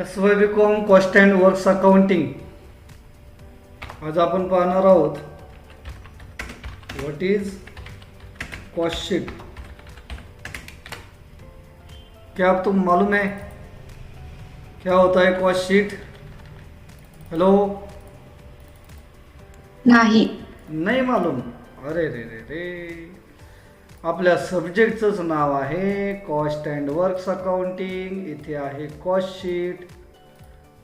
SYBCom cost and works accounting. आज आपण पाहणार आहोत व्हॉट इज कॉस्ट शीट. क्या आप तुम मालूम है क्या होता है कॉस्ट शीट? हेलो, नहीं मालूम? अरे रे रे रे, आपल्या सब्जेक्टचंच नाव आहे कॉस्ट अँड वर्क्स अकाउंटिंग. इथे आहे कॉस्ट शीट.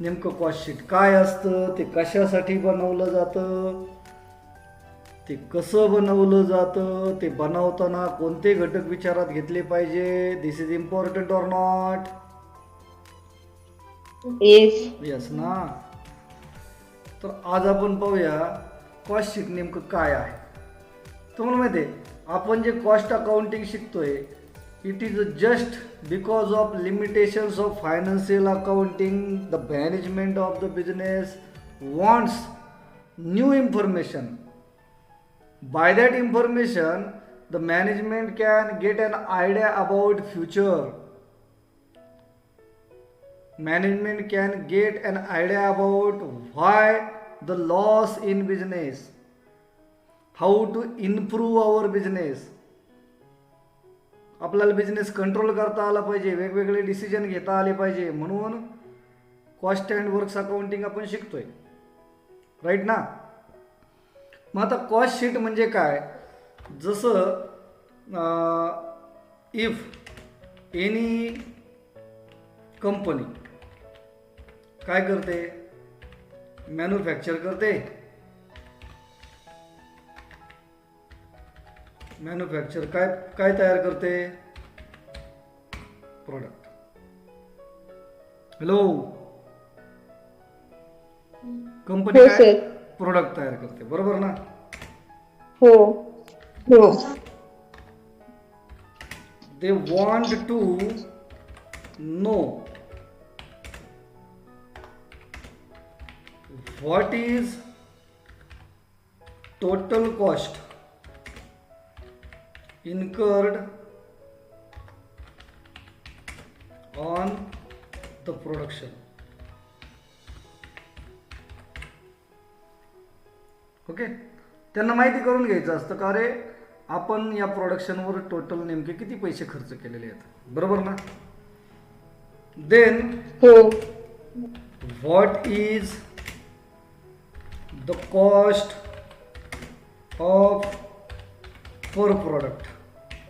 नेमकं कॉस्ट शीट काय असतं, ते कशासाठी बनवलं जातं, ते कसं बनवलं जातं, ते बनवताना कोणते घटक विचारात घेतले पाहिजे, this is important or not? Yes ना. तर आज आपण पाहूया कॉस्ट शीट नेमकं काय आहे. तुम्हाला माहिती आहे, आपण जे कॉस्ट अकाउंटिंग शिकतोय it is just because of limitations of financial accounting. The management of the business wants new information. By that information the management can get an idea about future. Management can get an idea about why the loss in business, how to improve our business. आपल्याला business control करता आला पाहिजे, वेगवेगळे decision घेता आले पाहिजे, म्हणून cost and works accounting आपण शिकतोय, राईट ना. मग आता कॉस्ट शीट म्हणजे काय? जसं इफ एनी कंपनी काय करते, मॅन्युफॅक्चर करते. मॅन्युफॅक्चर काय तयार करते? प्रोडक्ट. हॅलो, कंपनी काय प्रोडक्ट तयार करते, बरोबर ना? हो हो. They want to know what is total cost incurred on the production. Okay, त्यांना माहिती करून घ्यायचं असतं का रे आपण या प्रोडक्शनवर टोटल नेमके किती पैसे खर्च केलेले आहेत, बरोबर ना? Then what is the cost of per product.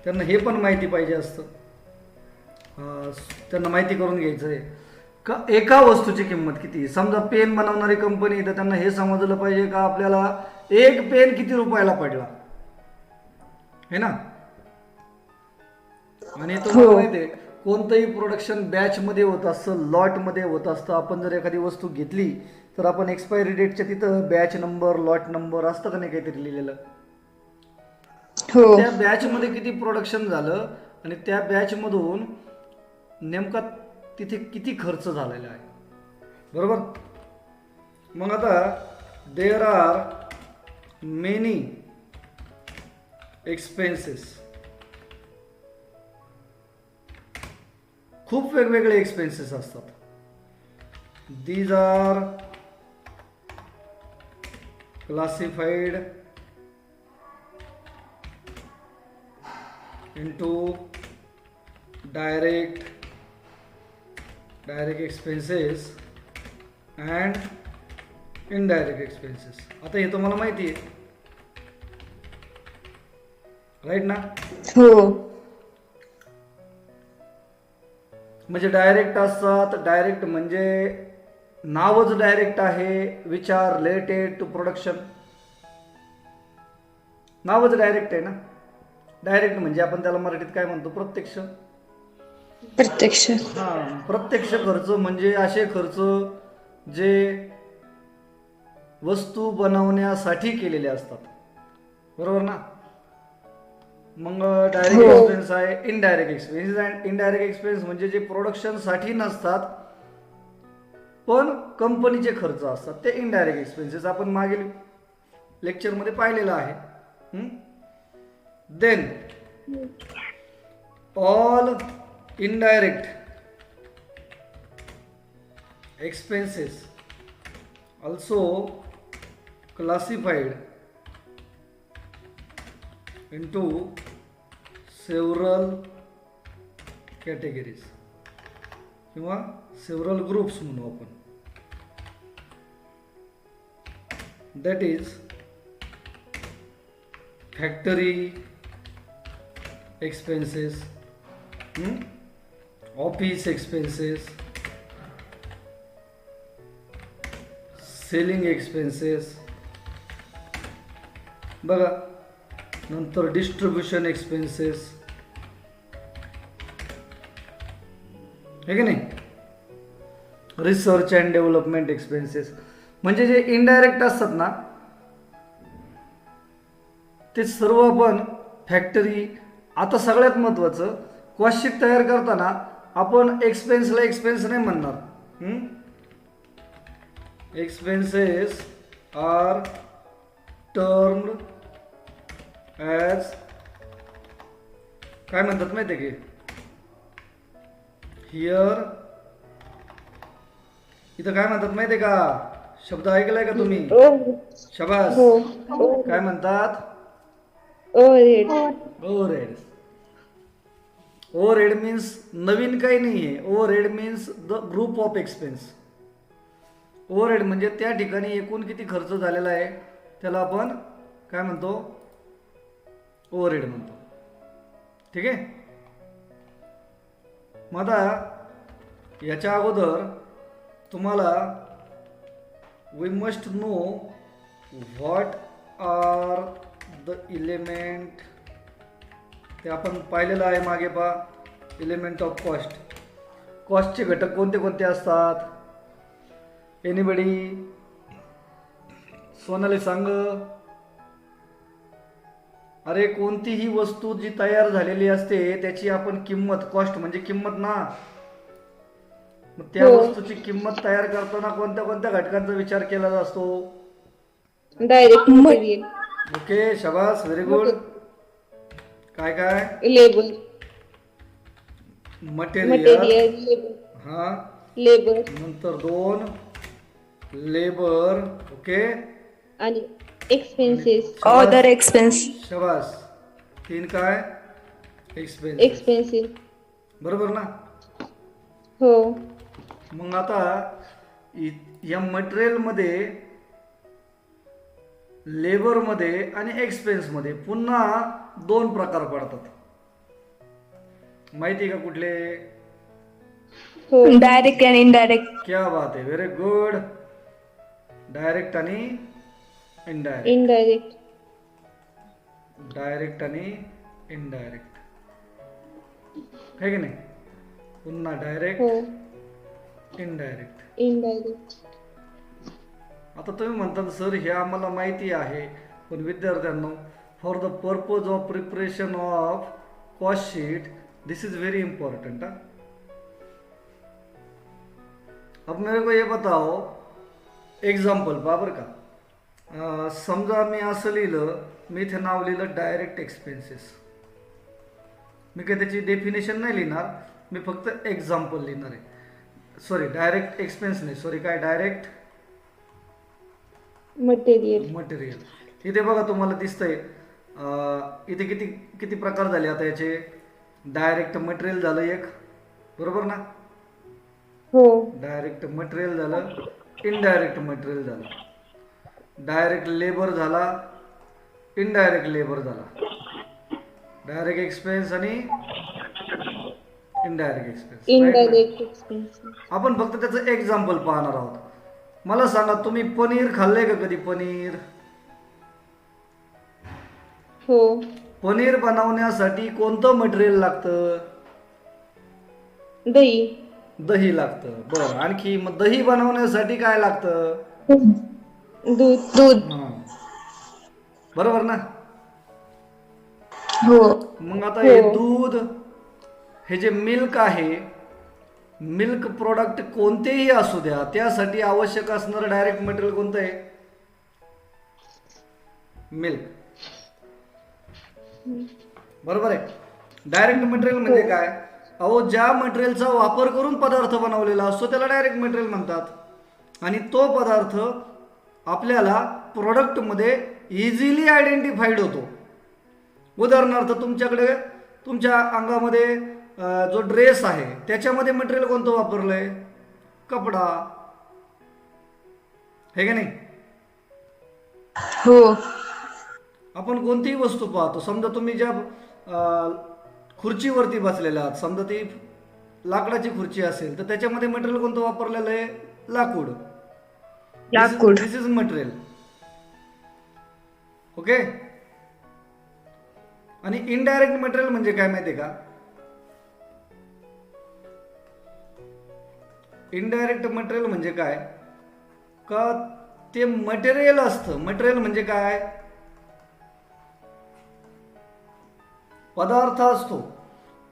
त्यांना हे पण माहिती पाहिजे असतं. त्यांना माहिती करून घ्यायचं आहे का एका वस्तूची किंमत किती. समजा पेन बनवणारी कंपनी, तर त्यांना हे समजलं पाहिजे का आपल्याला एक पेन किती रुपयाला पडला, हे ना. आणि तुम्हाला माहिती आहे कोणतंही प्रोडक्शन बॅचमध्ये होत असतं, लॉटमध्ये होत असतं. आपण जर एखादी वस्तू घेतली तर आपण एक्सपायरी डेटच्या तिथं बॅच नंबर, लॉट नंबर असतं का नाही काहीतरी लिहिलेलं. त्या बॅचमध्ये किती प्रोडक्शन झालं आणि त्या बॅचमधून नेमका तिथे किती खर्च झालेला आहे, बरोबर. मग आता देअर आर मेनी एक्सपेन्सेस. खूप वेगवेगळे एक्सपेन्सेस असतात. These are classified into direct expenses and indirect expenses. आता हे तुम्हाला माहिती आहे, राईट ना? हो. म्हणजे डायरेक्ट असतात. डायरेक्ट म्हणजे नावच डायरेक्ट आहे, which are related to production. नावच डायरेक्ट आहे ना. डायरेक्ट म्हणजे आपण त्याला मराठीत काय म्हणतो? प्रत्यक्ष. प्रत्यक्ष खर्च म्हणजे असे खर्च जे वस्तू बनवण्यासाठी केलेले असतात, बरोबर ना. मग डायरेक्ट एक्सपेन्स आहे indirect expense. And indirect expense म्हणजे जे प्रोडक्शनसाठी नसतात पण कंपनीचे खर्च असतात, ते इनडायरेक्ट एक्सपेन्सेस आपण मागील लेक्चरमध्ये पाहिलेलं आहे. Then all indirect expenses also classified into several categories किंवा several groups म्हणू आपण. That is factory expenses, office expenses, selling expenses, बघा, नंतर डिस्ट्रीब्युशन एक्सपेन्सेस, हे की नाही, रिसर्च अँड डेव्हलपमेंट एक्सपेन्सेस. म्हणजे जे इनडायरेक्ट असतात ना ते सर्व आपण फॅक्टरी. आता सगळ्यात महत्त्वाचं, कॉस्ट शीट तयार करताना आपण एक्सपेन्सला एक्सपेन्स नाही म्हणणार. एक्सपेन्सेस आर टर्म्ड ॲज काय म्हणतात माहिती आहे की हिअर, इथं काय म्हणतात माहिती आहे का, शब्द ऐकलाय का तुम्ही? शाबास. काय म्हणतात? ओव्हरहेड. ओव्हरहेड. ओव्हरहेड मीन्स नवीन काही नाही आहे. Overhead means the group of expense. Overhead म्हणजे त्या ठिकाणी एकूण किती खर्च झालेला आहे त्याला आपण काय म्हणतो? ओव्हरहेड म्हणतो. ठीक आहे. मग आता याच्या अगोदर तुम्हाला we must know what are the element. ते आपण पाहिलेलं आहे मागे पहा, इलेमेंट ऑफ कॉस्ट. कॉस्टचे घटक कोणते कोणते असतात? एनीबडी? सोनाली सांग. अरे कोणतीही वस्तू जी तयार झालेली असते त्याची आपण किंमत, कॉस्ट म्हणजे किंमत ना, मग त्या वस्तूची किंमत तयार करताना कोणत्या कोणत्या घटकांचा विचार केला जातो? Direct material. ओके, शाबास, व्हेरी गुड. काय काय? लेबर. मटेरियल. हा. लेबर. नंतर 2 लेबर. ओके. आणि एक्सपेन्सेस. Other expense. शाबास. 3 काय? एक्सपेन्स. एक्सपेन्सेस. बरोबर ना? हो. मग आता या मटेरियलमध्ये, लेबरमध्ये आणि एक्सपेन्समध्ये पुन्हा 2 प्रकार पडतात. माहिती आहे का कुठले? हो. डायरेक्ट आणि इनडायरेक्ट. क्या बात आहे, व्हेरी गुड. डायरेक्ट आणि इनडायरेक्ट. इनडायरेक्ट. डायरेक्ट आणि इनडायरेक्ट, आहे की नाही? पुन्हा डायरेक्ट, हो. इनडायरेक्ट. इनडायरेक्ट. आता तुम्ही म्हणतात सर हे आम्हाला माहिती आहे, पण विद्यार्थ्यांनो, for the purpose of preparation of cost sheet this is very important. अब मेरे को ये बताओ, एग्जाम्पल पहा बरं का. समजा मी असं लिहिलं, मी इथे नाव लिहिलं डायरेक्ट एक्सपेन्सेस. मी काही त्याची डेफिनेशन नाही लिहिणार, मी फक्त एक्झाम्पल लिहिणार आहे. सॉरी, डायरेक्ट एक्सपेन्स नाही, सॉरी, काय, डायरेक्ट मटेरियल. मटेरियल. इथे बघा तुम्हाला दिसतंय, इथे किती किती प्रकार झाले आता याचे. डायरेक्ट मटेरियल झालं एक, बरोबर ना? हो. डायरेक्ट मटेरियल झालं, इनडायरेक्ट मटेरियल झालं, डायरेक्ट लेबर झाला, इनडायरेक्ट लेबर झाला, डायरेक्ट एक्सपेन्स आणि इनडायरेक्ट एक्सपेन्स. Indirect expenses. आपण फक्त त्याचं एक्झाम्पल पाहणार आहोत. मला सांगा, तुम्ही पनीर खाल्लंय का कधी? पनीर. हो. पनीर बनवण्यासाठी कोणतं मटेरियल लागतं? दही. दही लागतं. बरं, आणखी मग दही बनवण्यासाठी काय लागतं? दूध. दूध. बरोबर ना? हो. मग आता हे दूध, हे जे मिल्क आहे, मिल्क प्रोडक्ट कोणतेही असू द्या, त्यासाठी आवश्यक असणारं डायरेक्ट मटेरियल कोणतं आहे? मिल्क. बरोबर आहे. डायरेक्ट मटेरियल म्हणजे काय? अहो, ज्या मटेरियलचा वापर करून पदार्थ बनवलेला असतो त्याला डायरेक्ट मटेरियल म्हणतात आणि तो पदार्थ आपल्याला प्रोडक्टमध्ये इझिली आयडेंटिफाईड होतो. उदाहरणार्थ तुमच्याकडे तुमच्या अंगामध्ये जो ड्रेस आहे त्याच्यामध्ये मटेरियल कोणतं वापरलंय? कपडा, हे का नाही? हो. आपण कोणतीही वस्तू पाहतो, समजा तुम्ही ज्या खुर्चीवरती बसलेला आहात, समजा ती लाकडाची खुर्ची असेल तर त्याच्यामध्ये मटेरियल कोणतं वापरलेलं आहे? लाकूड. लाकूड. दिस इज मटेरियल. ओके. आणि इनडायरेक्ट मटेरियल म्हणजे काय माहिती आहे का? इनडायरेक्ट मटेरियल म्हणजे काय? का ते मटेरियल असतं. मटेरियल म्हणजे काय? पदार्थ असतो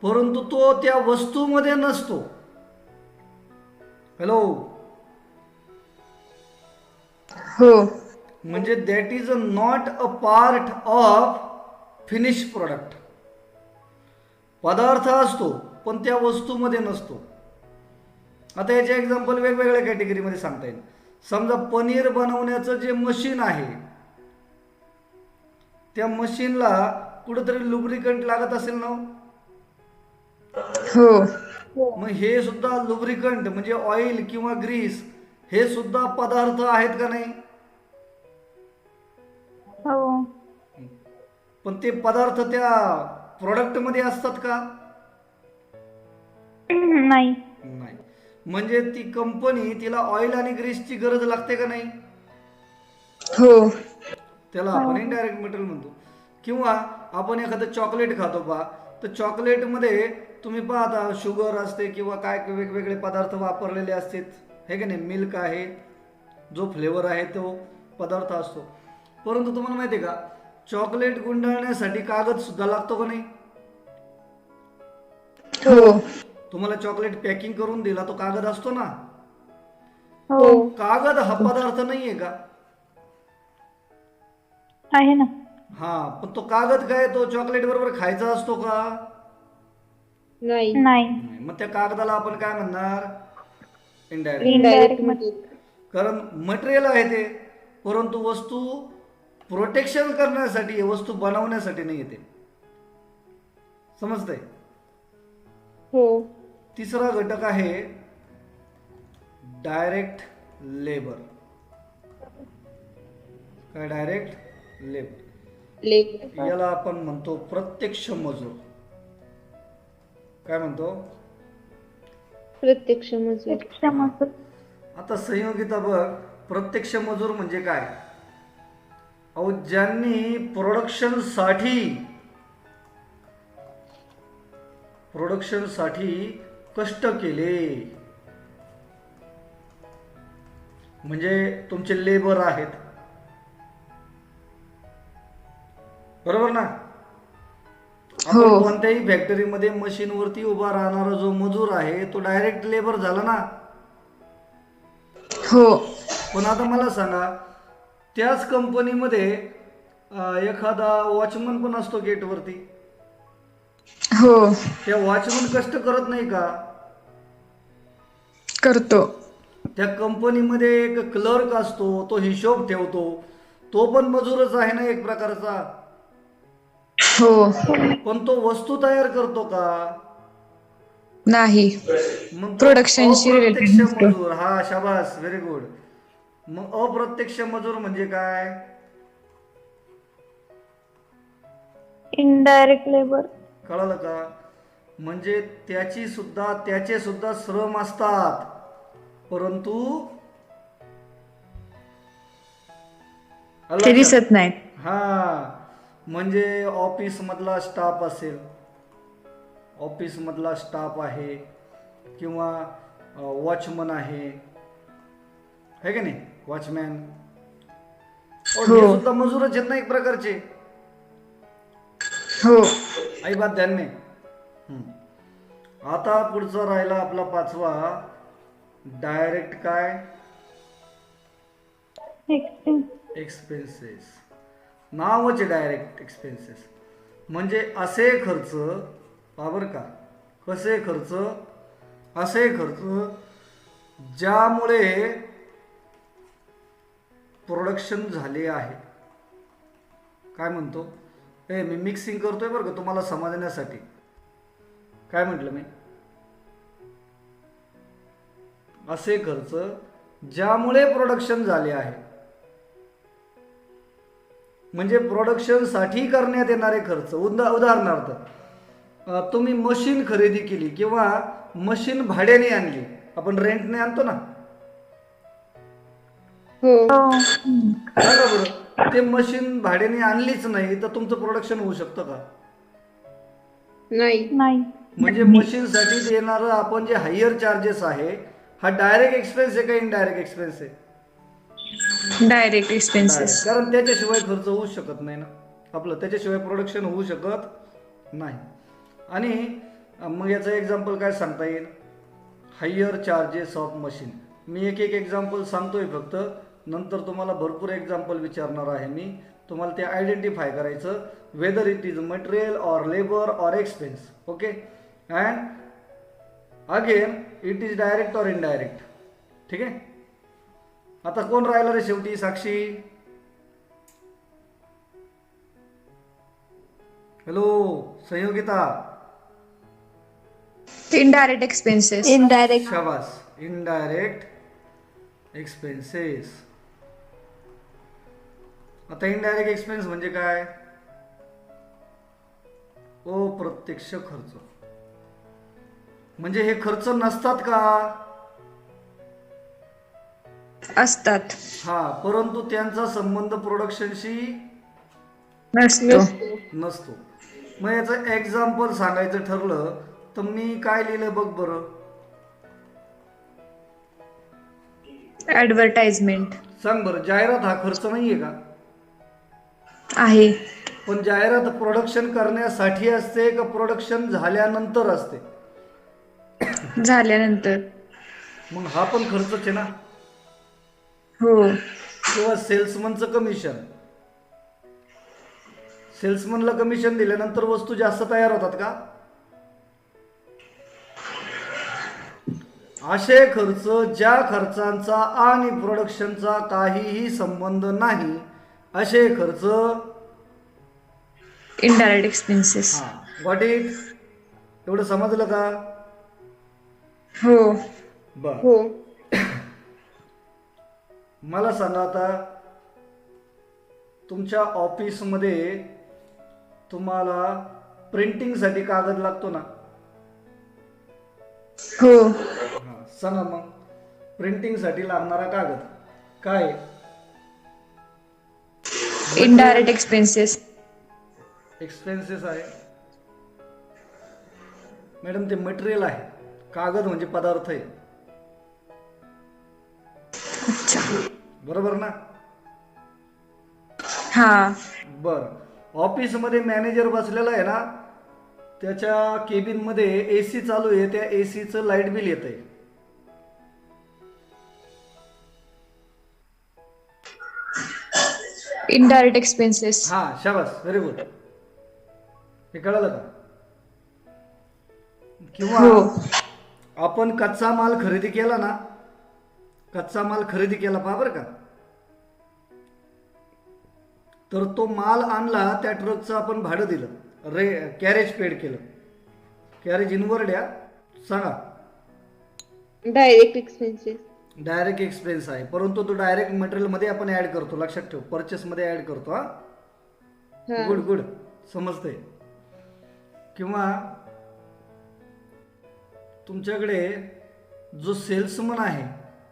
परंतु तो त्या वस्तूमध्ये नसतो. हॅलो. हो. म्हणजे that is not a part of finish product. पदार्थ असतो पण त्या वस्तूमध्ये नसतो. आता याचे एक्झाम्पल वेगवेगळ्या कॅटेगरीमध्ये सांगता येईल. समजा पनीर बनवण्याचं जे मशीन आहे त्या मशीनला कुठेतरी लुब्रिकंट लागत असेल ना? हो. मग हे सुद्धा लुब्रिकंट म्हणजे ऑइल किंवा ग्रीस हे सुद्धा पदार्थ आहेत का नाही? हो. पण ते पदार्थ त्या प्रोडक्ट मध्ये असतात का? नाही. नाही. म्हणजे ती कंपनी तिला ऑइल आणि ग्रीसची गरज लागते का नाही? हो. त्याला आपण इनडायरेक्ट मटेरियल म्हणतो. किंवा आपण एखादं चॉकलेट खातो पहा, तर चॉकलेटमध्ये तुम्ही पाहता शुगर असते किंवा काय वेगवेगळे पदार्थ वापरलेले असतात, हे का नाही? मिल्क आहे, जो फ्लेवर आहे तो पदार्थ असतो. परंतु तुम्हाला माहिती आहे का, चॉकलेट गुंडाळण्यासाठी कागद सुद्धा लागतो का नाही? हो. तुम्हाला चॉकलेट पॅकिंग करून दिला तो कागद असतो ना? हो. कागद हा पदार्थ नाहीये का? आहे ना. हा. पण तो कागद काय, तो चॉकलेट बरोबर खायचा असतो का? नाही. नाही. मग त्या कागदाला आपण काय म्हणणार? इनडायरेक्ट. Indirect material. कारण मटेरियल आहे ते, परंतु वस्तू प्रोटेक्शन करण्यासाठी, वस्तू बनवण्यासाठी नाही येते. समजतंय? हो. तिसरा घटक आहे डायरेक्ट लेबर. काय? Direct labour. याला आपण म्हणतो प्रत्यक्ष मजूर. काय म्हणतो? प्रत्यक्ष मजूर. आता संयोगिता बघ, प्रत्यक्ष मजूर म्हणजे काय? अहो, ज्यांनी प्रोडक्शनसाठी कष्ट केले, म्हणजे तुमचे लेबर आहेत. बरोबर ना? आपण कोणत्याही फॅक्टरीमध्ये मशीनवरती उभा राहणारा जो मजूर आहे तो डायरेक्ट लेबर झाला ना? हो. पण आता मला सांगा, त्याच कंपनीमध्ये एखादा वॉचमन पण असतो गेटवरती. हो. त्या वॉचमन कष्ट करत नाही का? करतो. त्या कंपनीमध्ये एक क्लर्क असतो, तो हिशोब ठेवतो, तो पण मजूरच आहे ना एक प्रकारचा. हो. पण तो वस्तू तयार करतो का? नाही. मग प्रोडक्शनशी अप्रत्यक्ष रिलेटेड मजूर. हा, शाबास, व्हेरी गुड. मग अप्रत्यक्ष मजूर म्हणजे काय? Indirect labour. कळलं का? म्हणजे त्याचे सुद्धा श्रम असतात, परंतु ते दिसत नाही. हा. म्हणजे ऑफिस मधला स्टाफ आहे किंवा वॉचमन आहे, है का नाही? वॉचमॅन हे सुद्धा मजूरच आहेत ना एक प्रकारचे. हो. आई बात ध्यान में. आता पुढचा राहिला आपला पाचवा, डायरेक्ट काय? एक्सपेन्सेस. नावच आहे डायरेक्ट एक्सपेन्सेस. म्हणजे असे खर्च बरं का, कसे खर्च, असे खर्च ज्यामुळे प्रोडक्शन झाले आहे. काय म्हणतो मी मिक्सिंग करतोय बरं का तुम्हाला समजण्यासाठी. काय म्हटलं मी, असे खर्च ज्यामुळे प्रोडक्शन झाले आहे. म्हणजे प्रोडक्शनसाठी करण्यात येणारे खर्च. उदाहरणार्थ तुम्ही मशीन खरेदी केली किंवा मशीन भाड्याने आणली, आपण रेंटने आणतो ना. सांगा बरं, ते मशीन भाड्याने आणलीच नाही तर तुमचं प्रोडक्शन होऊ शकतं का? नाही. म्हणजे मशीनसाठी देणारं आपण जे हायर चार्जेस आहे, हा डायरेक्ट एक्सपेन्स आहे का इनडायरेक्ट एक्सपेन्स आहे? Direct expenses. कारण त्याच्याशिवाय खर्च होऊ शकत नाही ना आपलं, त्याच्याशिवाय प्रोडक्शन होऊ शकत नाही. आणि मग याचं एक्झाम्पल काय सांगता येईल? Higher charges of machine. मी एक एक्झाम्पल सांगतोय फक्त, नंतर तुम्हाला भरपूर एक्झाम्पल विचारणार आहे मी. तुम्हाला ते आयडेंटिफाय करायचं, whether it is material or labour or expense. Okay. And again it is direct or indirect. ठीक आहे. आता कोण राहिलं रे शेवटी? Sakshi. Hello Sanyogita. Indirect expenses. Indirect. शाबास. Indirect expenses. आता इनडायरेक्ट एक्सपेन्स म्हणजे काय? अप्रत्यक्ष खर्च. म्हणजे हे खर्च नसतात का? असतात. परंतु त्यांचा संबंध प्रोडक्शनशी नसतो. नसतो. मग याचं एक्झाम्पल सांगायचं ठरलं तर मी काय लिहिलं बघ बरं. ऍडव्हर्टाइजमेंट. सांग बरं, जाहिरात हा खर्च नाहीये का? आहे. पण जाहिरात प्रोडक्शन करण्यासाठी असते का प्रोडक्शन झाल्यानंतर असते? झाल्यानंतर. मग हा पण खर्चच आहे ना. हो. किंवा सेल्समनचं कमिशन. सेल्समनला कमिशन दिल्यानंतर वस्तू जास्त तयार होतात का? असे खर्च ज्या खर्चांचा आणि प्रोडक्शनचा काहीही संबंध नाही, असे खर्च इनडायरेक्ट एक्सपेन्सेस. What it. एवढं समजलं का? हो. बर. हो. मला सांगा आता, तुमच्या ऑफिसमध्ये तुम्हाला प्रिंटिंगसाठी कागद लागतो ना? हो. सांगा मग, प्रिंटिंगसाठी लागणारा कागद काय? Indirect expenses. एक्सपेन्सेस आहे मॅडम. ते मटेरियल आहे. कागद म्हणजे पदार्थ आहे. अच्छा. बरोबर ना? हा. बर. ऑफिसमध्ये मॅनेजर बसलेला आहे ना, त्याच्या केबिन मध्ये एसी चालू आहे, त्या एसीचं लाईट बिल येत आहे. Indirect expenses. शाबास, व्हेरी गुड. हे कळलं का? किंवा हो. आपण कच्चा माल खरेदी केला ना, कच्चा माल खरेदी केला पहा बरं का, तर तो माल आणला, त्या ट्रकचं आपण भाडं दिलं, कॅरेज पेड केलं. कॅरेज इनवर्ड या. सांगा. Direct expenses. डायरेक्ट एक्सपेन्स आहे, परंतु तो डायरेक्ट मटेरियल मध्ये आपण ऍड करतो. लक्षात ठेव, परचेस मध्ये ऍड करतो. गुड गुड, समजतंय. किंवा तुमच्याकडे जो सेल्समन आहे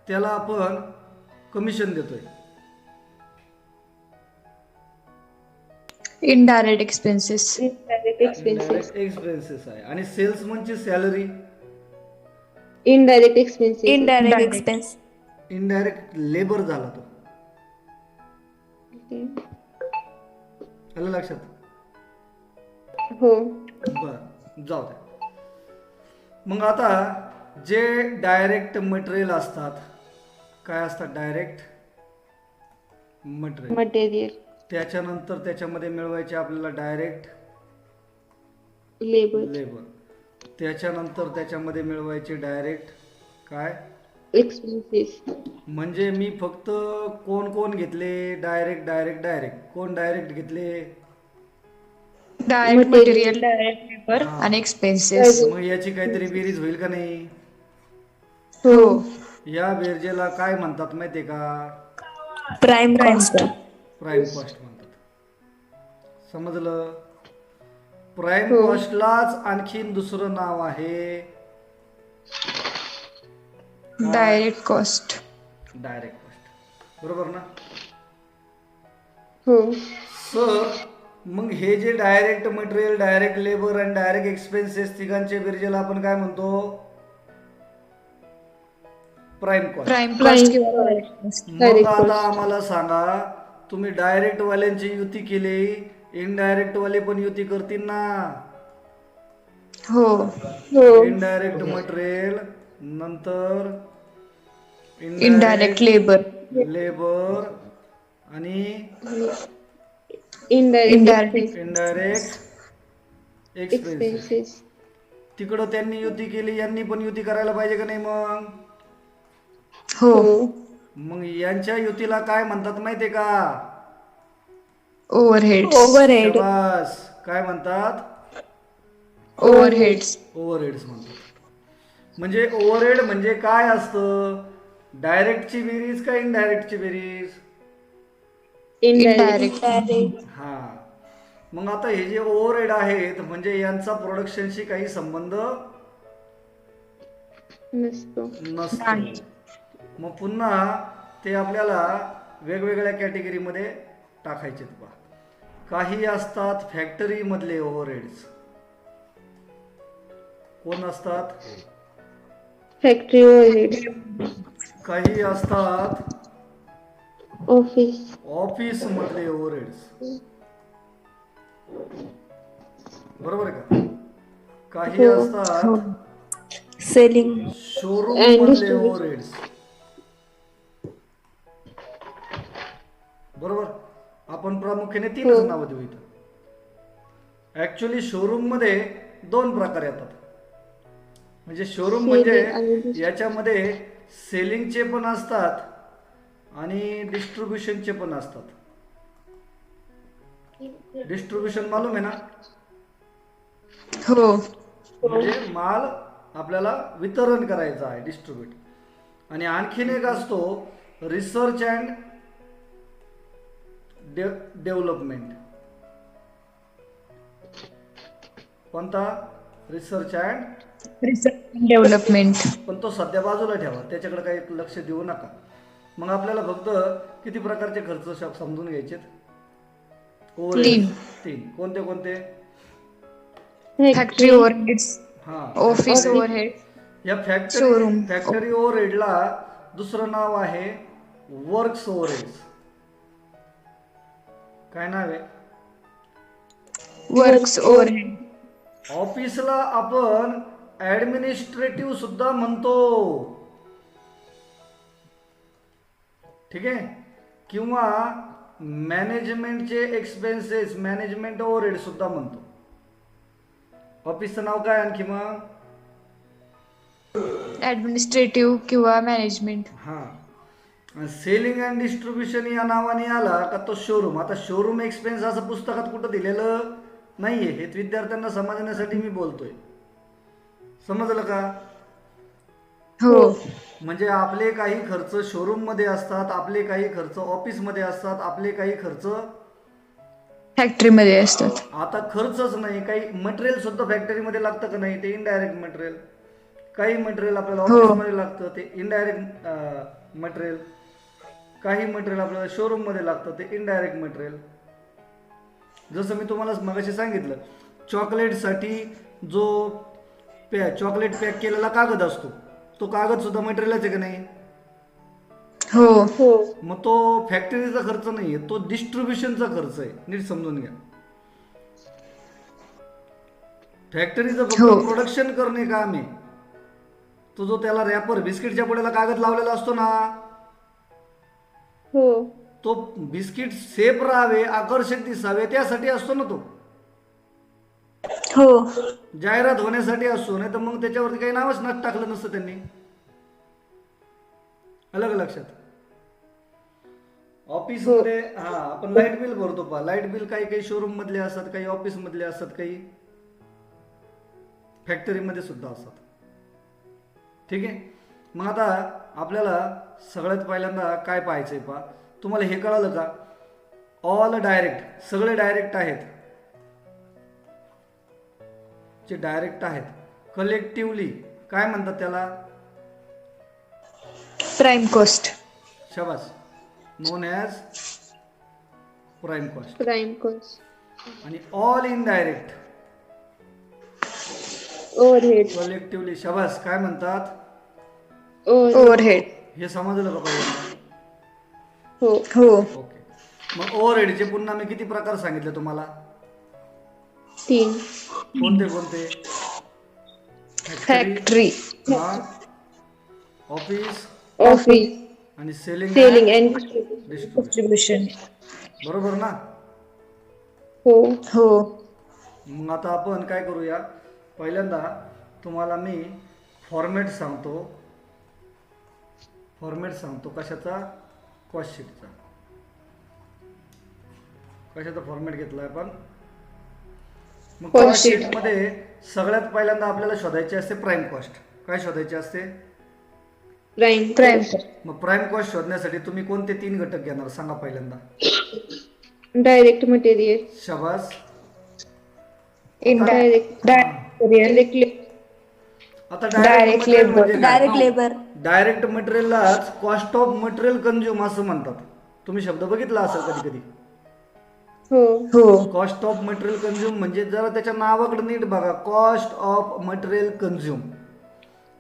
त्याला आपण कमिशन देतोय. Indirect expenses. Indirect expenses. Direct expenses आहे. आणि सेल्समनची salary indirect expenses. Indirect expense. Indirect labour झाला तो. आलं लक्षात? हो. बर, जाऊ द्या. मग आता जे डायरेक्ट मटेरियल असतात, काय असतात? Direct material. मटेरियल. त्याच्यानंतर त्याच्यामध्ये मिळवायचे आपल्याला डायरेक्ट लेबर लेबर. त्याच्यानंतर त्याच्यामध्ये मिळवायचे डायरेक्ट काय, एक्सपेन्सेस म्हणजे मी फक्त कोण कोण घेतले, डायरेक्ट डायरेक्ट डायरेक्ट. कोण डायरेक्ट घेतले? डायरेक्ट मटेरियल, डायरेक्ट लेबर हा. आणि एक्सपेन्सेस. मग याची काहीतरी बेरीज होईल का नाही? हो. या बेरजेला काय म्हणतात माहितीये का? प्राइम कॉस्ट प्राइम कॉस्ट म्हणतात. समजलं? प्राइम हो. कॉस्टलाच आणखीन दुसरं नाव आहे डायरेक्ट कॉस्ट. Direct cost. बरोबर ना? हो सर मग हे जे डायरेक्ट मटेरियल, डायरेक्ट लेबर आणि डायरेक्ट एक्सपेन्सेस तिघांच्या बेरजेला आपण काय म्हणतो? Prime cost. Prime Prime cost किंवा डायरेक्ट कॉस्ट. मग Direct आता cost. आम्हाला सांगा, तुम्ही डायरेक्ट वाल्यांची युती केली, इनडायरेक्ट वाले पण युती करतील ना? हो. हो इनडायरेक्ट मटेरियल, नंतर इनडायरेक्ट लेबर, लेबर आणि indirect indirect indirect expenses. Expenses तिकडं त्यांनी युती केली, यांनी पण युती करायला पाहिजे का नाही? मग हो. मग यांच्या युतीला काय म्हणतात माहितीये का? ओव्हरहेड्स. ओव्हरहेड शाबास. काय म्हणतात? ओव्हरहेड्स. ओव्हरहेड्स म्हणतात. म्हणजे ओव्हरहेड म्हणजे काय असतं? डायरेक्टची बेरीज का इनडायरेक्टची बेरीज? इनडायरेक्ट हा. मग आता हे जे ओव्हरहेड आहेत म्हणजे यांचा प्रोडक्शनशी काही संबंध नसतो नाही. नसतो. मग पुन्हा ते आपल्याला वेगवेगळ्या कॅटेगरीमध्ये टाकायचे. पहा, काही असतात फॅक्टरी मधले ओव्हरहेड्स. कोण असतात? फॅक्टरी ओव्हरहेड काही असतात ऑफिस ऑफिस मधले ओव्हरहेड्स. बरोबर आहे का? काही हो. असतात सेलिंग शोरूम And मधले distribution. ओव्हरहेड्स. बरोबर. आपण प्रामुख्याने तीनच हो. नावं देऊ इथं. ऍक्च्युली शोरूम मध्ये दोन प्रकार येतात. म्हणजे शोरूम Selling आणि म्हणजे distribution. याच्यामध्ये सेलिंगचे पण असतात आणि डिस्ट्रीब्युशनचे पण असतात. डिस्ट्रीब्युशन मालूम आहे ना? हो. म्हणजे माल आपल्याला वितरण करायचा आहे, डिस्ट्रीब्यूट. आणि आणखीन एक असतो रिसर्च अँड डेव्हलपमेंट. कोणता? Research and. Research development. पण तो सध्या बाजूला ठेवा, त्याच्याकडे काही लक्ष देऊ नका. मग आपल्याला फक्त किती प्रकारचे खर्च समजून घ्यायचे? तीन. तीन. कोणते कोणते? फॅक्टरी ओव्हरहेड्स, हा. ऑफिस ओव्हरहेड, या Showroom. फॅक्टरी ओव्हरहेडला दुसरं नाव आहे वर्क्स ओव्हरहेड्स. काय नाव आहे? Works overhead. ऑफिसला आपण ऍडमिनिस्ट्रेटिव्ह सुद्धा म्हणतो. ठीक आहे? किंवा मॅनेजमेंटचे एक्सपेन्सेस, मॅनेजमेंट ओव्हरहेड सुद्धा म्हणतो. ऑफिसचं नाव काय आणखी मग? ऍडमिनिस्ट्रेटिव्ह किंवा मॅनेजमेंट. हा. सेलिंग अँड डिस्ट्रीब्युशन या नावाने आला का तो शोरूम. आता शोरूम एक्सपेन्स असं पुस्तकात कुठं दिलेलं नाहीये. हे विद्यार्थ्यांना समजण्यासाठी मी बोलतोय. समजलं का? हो. म्हणजे आपले काही खर्च शोरूम मध्ये असतात, आपले काही खर्च ऑफिस मध्ये असतात, आपले काही खर्च फॅक्टरीमध्ये असतात. आता खर्चच नाही, काही मटेरियल सुद्धा फॅक्टरीमध्ये लागतं का नाही? ते इनडायरेक्ट मटेरियल. काही मटेरियल आपल्याला हो. ऑफिसमध्ये लागतं, ते इनडायरेक्ट मटेरियल. काही मटेरियल आपल्याला शोरूम मध्ये लागतं, ते इनडायरेक्ट मटेरियल. जसं मी तुम्हाला मगाशी सांगितलं, चॉकलेटसाठी जो चॉकलेट पॅक केलेला कागद असतो, तो कागद सुद्धा मटेरियलच आहे का नाही? हो. हो मग तो फॅक्टरीचा खर्च नाहीये, तो डिस्ट्रीब्युशनचा खर्च आहे. नीट समजून घ्या. फॅक्टरीचं फक्त हो. प्रोडक्शन करणे काम आहे. तो जो त्याला रॅपर, बिस्किटच्या पुढ्याला कागद लावलेला असतो ना, हो तो बिस्किट सेफ राहावे, आकर्षक दिसावे, त्यासाठी असतो ना तो. हो जाहिरात होण्यासाठी असो, नाही तर मग त्याच्यावरती काही नावच टाकलं नसतं त्यांनी. अलग लक्षात. ऑफिसमध्ये हा आपण लाईट बिल भरतो पहा, लाईट बिल काही काही शोरूम मधले असतात, काही ऑफिस मधले असतात, काही फॅक्टरीमध्ये सुद्धा असतात. ठीक आहे. मग आता आपल्याला सगळ्यात पहिल्यांदा काय पाहायचंय पहा, तुम्हाला हे कळालं का? ऑल डायरेक्ट, सगळे डायरेक्ट आहेत, जे डायरेक्ट आहेत कलेक्टिव्हली काय म्हणतात त्याला? Prime cost. शाबास, known as prime cost. Prime cost. आणि ऑल इनडायरेक्ट ओव्हरहेड. कलेक्टिव्हली शाबास काय म्हणतात? ओव्हरहेड. हे समजलं का पाहिजे? हो. हो ओके. मग ओव्हरहेडचे पुन्हा मी किती प्रकार सांगितले तुम्हाला? 3. कोणते कोणते? फॅक्टरी. Office office. आणि selling selling and distribution. Distribution. बरोबर ना? हो. हो मग आता आपण काय करूया, पहिल्यांदा तुम्हाला मी फॉर्मॅट सांगतो. फॉर्मॅट सांगतो कशाचा? कॉस्ट शीटचा. कशाचा फॉर्मॅट घेतलाय आपण? मग Cost कॉस्ट sheet. शीट मध्ये सगळ्यात पहिल्यांदा आपल्याला शोधायची असते प्राईम कॉस्ट. काय शोधायची असते? प्राइम. प्राइम. मग प्राईम कॉस्ट शोधण्यासाठी तुम्ही कोणते 3 घटक घेणार सांगा पहिल्यांदा? Direct material. शाबास. डायरेक्ट. डायरेक्ट. आता Direct labor. Direct labour. Direct मटेरियललाच कॉस्ट ऑफ मटेरियल कन्झ्युम असं म्हणतात. तुम्ही शब्द बघितला असेल कधी कधी. हो. हो कॉस्ट ऑफ मटेरियल कन्झ्युम म्हणजे जरा त्याच्या नावाकडे नीट बघा. Cost of material consume.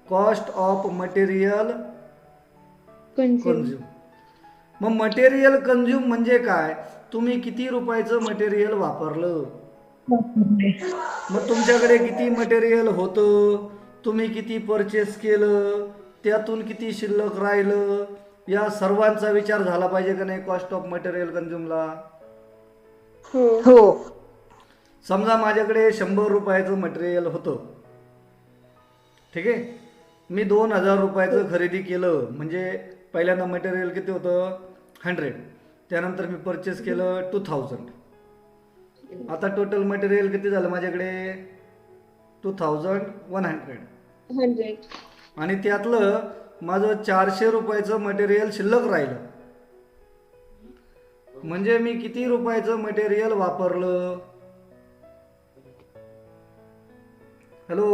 Cost of material consume. Consume. मग मटेरियल कन्झ्युम म्हणजे काय? तुम्ही किती रुपयाचं मटेरियल वापरलं. मग तुमच्याकडे किती मटेरियल होतं, तुम्ही किती परचेस केलं, त्यातून किती शिल्लक राहिलं, या सर्वांचा विचार झाला पाहिजे का नाही कॉस्ट ऑफ मटेरियल कन्झ्युमला? हो. हो समजा माझ्याकडे 100 रुपयाचं मटेरियल होतं. ठीक आहे. मी 2000 रुपयाचं खरेदी केलं, म्हणजे पहिल्यांदा मटेरियल किती होतं? 100. त्यानंतर मी परचेस केलं 2000. आता टोटल मटेरियल किती झालं माझ्याकडे? 2100. 100. आणि त्यातलं माझं 400 रुपयाचं मटेरियल शिल्लक राहिलं. म्हणजे मी किती रुपयाचं मटेरियल वापरलं? Hello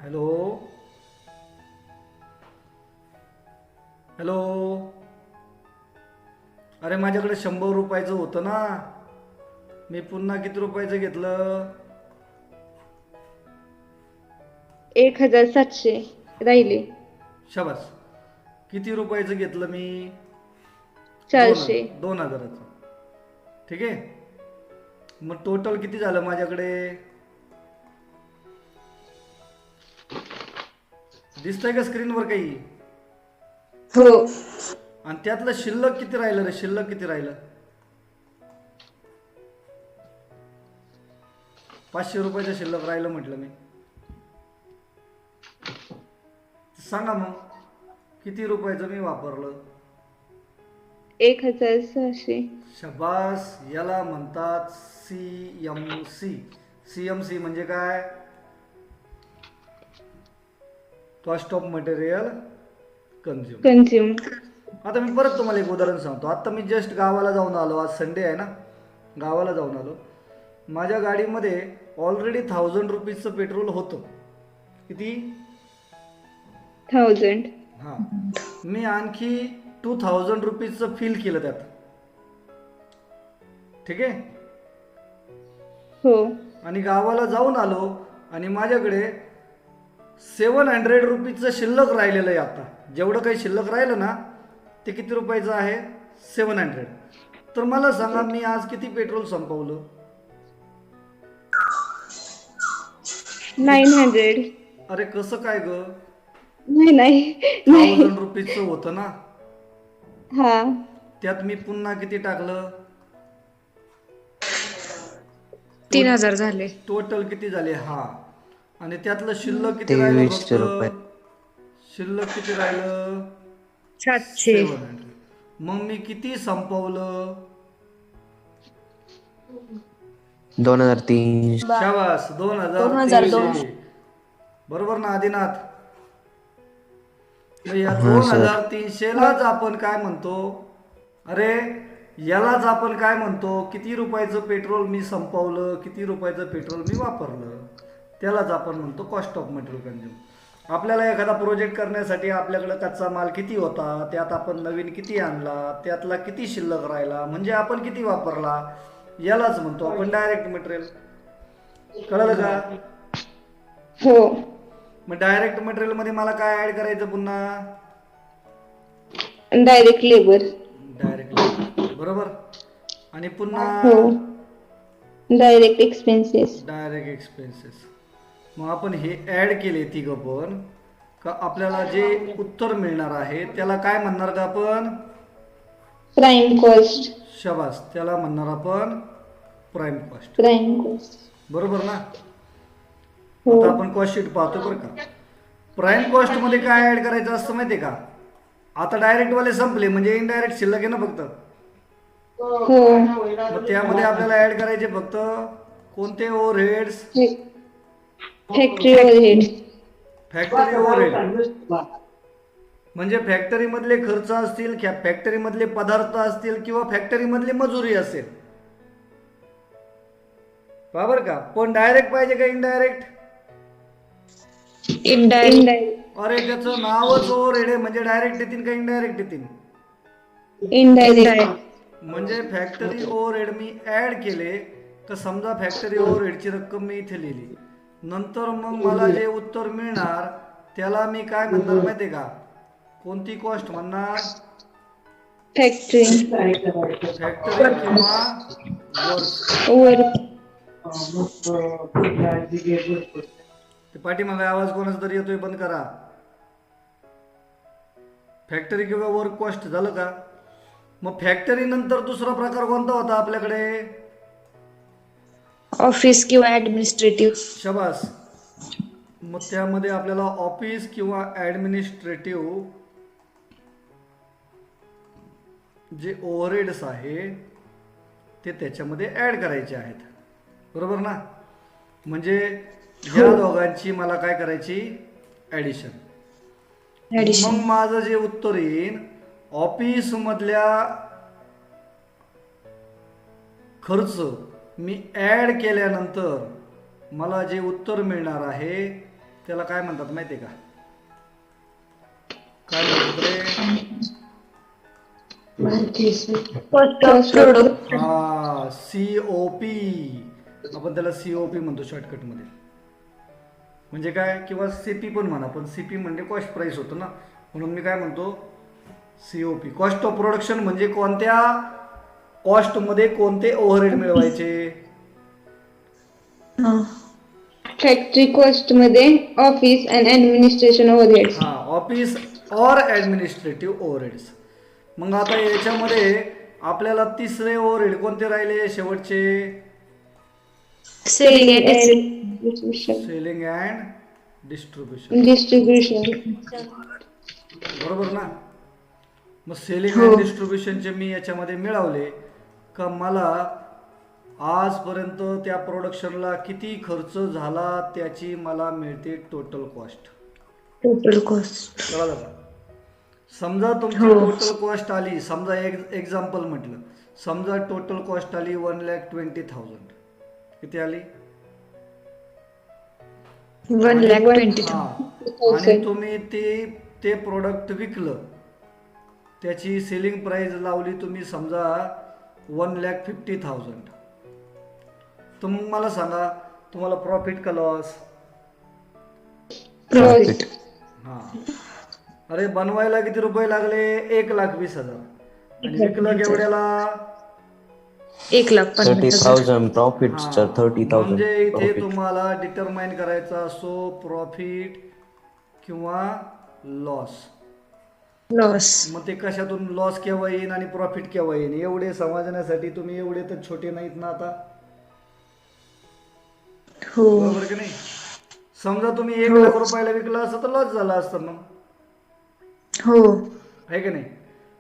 hello hello. अरे माझ्याकडे 100 रुपयाचं होतं ना, मी पुन्हा किती रुपयाचं घेतलं? 1700 राहिले. शाबास. किती रुपयाचं घेतलं मी? 400. 2000चं. ठीक आहे. मग टोटल किती झालं माझ्याकडे? दिसतंय का स्क्रीनवर काही? हो आणि त्यातलं शिल्लक किती राहिलं रे? शिल्लक किती राहिलं? 500 रुपयाचं शिल्लक राहिलं म्हटलं मी. सांगा मग किती रुपयाचं मी वापरलं? 1600. शबास. याला म्हणतात CMC. CMC म्हणजे काय? Cost of material consume. Consume. आता मी परत तुम्हाला एक उदाहरण सांगतो. आता मी जस्ट गावाला जाऊन आलो, आज संडे आहे ना, गावाला जाऊन आलो. माझ्या गाडीमध्ये ऑलरेडी 1000 रुपीजचं पेट्रोल होतं. किती? 1000. हां. मी आणखी 2000 रुपीजचं फिल केलं त्यात. ठीक आहे. हो. आणि गावाला जाऊन आलो आणि माझ्याकडे 700 रुपीजचं शिल्लक राहिलेलं आहे. आता जेवढं काही शिल्लक राहिलं ना ते किती रुपयाचं आहे? 700. तर मला सांगा मी आज किती पेट्रोल संपवलं? 900. अरे कसं काय ग? नाही 1000 रुपीजचं होतं ना, हा. त्यात मी पुन्हा किती टाकलं? 3,000 झाले. टोटल किती झाले? हा. आणि त्यातलं शिल्लक किती राहिलं? 2300 रुपये. शिल्लक किती राहिलं? 700. 700. मग मी किती संपवलं? 2300. शाबास, 2300. बरोबर ना आदिनाथ? मग या हा, सर. 2300लाच आपण काय म्हणतो? अरे यालाच आपण काय म्हणतो? किती रुपयाचं पेट्रोल मी संपवलं, किती रुपयाचं पेट्रोल मी वापरलं, त्यालाच आपण म्हणतो कॉस्ट ऑफ मटेरियल कंझ्युम. आपल्याला एखादा प्रोजेक्ट करण्यासाठी आपल्याकडे कच्चा माल किती होता, त्यात आपण नवीन किती आणला, त्यातला किती शिल्लक राहिला, म्हणजे आपण किती वापरला, यालाच म्हणतो आपण डायरेक्ट मटेरियल. कळलं का? हो. मग डायरेक्ट मटेरियल मध्ये मला काय ऍड करायचं पुन्हा? Direct labour. डायरेक्ट, बरोबर. आणि पुन्हा हो. Direct expenses. Direct expenses. मग आपण हे ऍड केले तिघं पण का आपल्याला जे उत्तर मिळणार आहे त्याला काय म्हणणार का आपण? Prime cost. शाबास, त्याला म्हणणार आपण प्राइम कॉस्ट. Prime cost. बरोबर ना? हो. आता आपण कॉस्ट शीट पाहतो बरं का. प्राइम कॉस्ट मध्ये काय ऍड करायचं असतं माहितीये का? आता डायरेक्ट वाले संपले म्हणजे इनडायरेक्ट शिल्लक आहे ना फक्त. हो. मग त्यामध्ये आपल्याला ऍड करायचे फक्त कोणते overheads? Factory overhead. Factory overhead. म्हणजे फॅक्टरी मधले खर्च असतील, फॅक्टरी मधले पदार्थ असतील किंवा फॅक्टरी मधली मजुरी असेल. बरोबर का? पण डायरेक्ट पाहिजे का इनडायरेक्ट? इनडायरेक्ट. अरे त्याचं नावच ओव्हरहेड आहे, म्हणजे डायरेक्ट येतील का इनडायरेक्ट येतील? इनडायरेक्ट. म्हणजे फॅक्टरी ओव्हरहेड मी ऍड केले तर समजा फॅक्टरी ओव्हरहेडची रक्कम मी इथे लिहिली, नंतर मग मला जे उत्तर मिळणार त्याला मी काय म्हणणार माहितीये का? कोणती कॉस्ट म्हणणार? फॅक्टरी. फॅक्टरी किंवा वर्क. वर्क. ते पाठीमागे आवाज कोणाचा तरी येतोय, बंद करा. फॅक्टरी किंवा वर्क कॉस्ट झालं का? मग फॅक्टरी नंतर दुसरा प्रकार कोणता होता आपल्याकडे? ऑफिस किंवा ऍडमिनिस्ट्रेटिव्ह. शाबास. मग त्यामध्ये आपल्याला ऑफिस किंवा ऍडमिनिस्ट्रेटिव्ह जे ओव्हरहेड्स आहे ते त्याच्यामध्ये ऍड करायचे आहेत. बरोबर ना? म्हणजे या दोघांची मला काय करायची? ऍडिशन. मग माझं जे उत्तर येईल ऑफिस मधल्या खर्च मी ऍड केल्यानंतर मला जे उत्तर मिळणार आहे त्याला काय म्हणतात माहितीये का? काय म्हणतात रे? Cost of product. हा, COP. आपण त्याला COP म्हणतो शॉर्टकट मध्ये. म्हणजे काय? किंवा CP पण म्हणा, पण CP म्हणजे कॉस्ट प्राइस होतं ना, म्हणून मी काय म्हणतो? COP. कॉस्ट ऑफ प्रोडक्शन म्हणजे कोणत्या कॉस्ट मध्ये कोणते ओव्हरहेड मिळवायचे? फॅक्टरी कॉस्ट मध्ये ऑफिस अँड ऍडमिनिस्ट्रेशन ओव्हरहेड. हा, ऑफिस और ऍडमिनिस्ट्रेटिव्ह ओव्हरहेड्स. मग आता याच्यामध्ये आपल्याला तिसरे ओव्हरहेड कोणते राहिले शेवटचे? Selling and selling and distribution. Distribution. बरोबर ना? मग सेलिंग अँड डिस्ट्रीब्युशनचे मी याच्यामध्ये मिळवले का मला आजपर्यंत त्या प्रोडक्शनला किती खर्च झाला त्याची मला मिळते टोटल कॉस्ट. Total cost. कळलं का? समजा तुमची टोटल कॉस्ट आली, समजा एक्झाम्पल म्हटलं, समजा टोटल कॉस्ट आली 1,20,000. किती आली? 1,20,000. हा. आणि तुम्ही ते प्रोडक्ट विकलं, त्याची सेलिंग प्राइस लावली तुम्ही समजा 1,50,000. तर मग मला सांगा तुम्हाला प्रॉफिट का लॉस? प्रॉफिट. हा. अरे बनवायला किती रुपये लागले? 1,20,000. आणि विकलं केवढ्याला? 1,50,000. 30,000 प्रॉफिट. हा. 30,000 म्हणजे इथे प्रॉफिट. तुम्हाला डिटरमाइन करायचा असो प्रॉफिट किंवा लॉस. लॉस. मग ते कशातून लॉस केव्हा येईन आणि प्रॉफिट केव्हा येईन एवढे समजण्यासाठी तुम्ही एवढे तर छोटे नाहीत ना आता. हो बरोबर की नाही? समजा तुम्ही 1 लाख रुपयाला विकला असतं तर लॉस झाला असतं मग, हो आहे की नाही?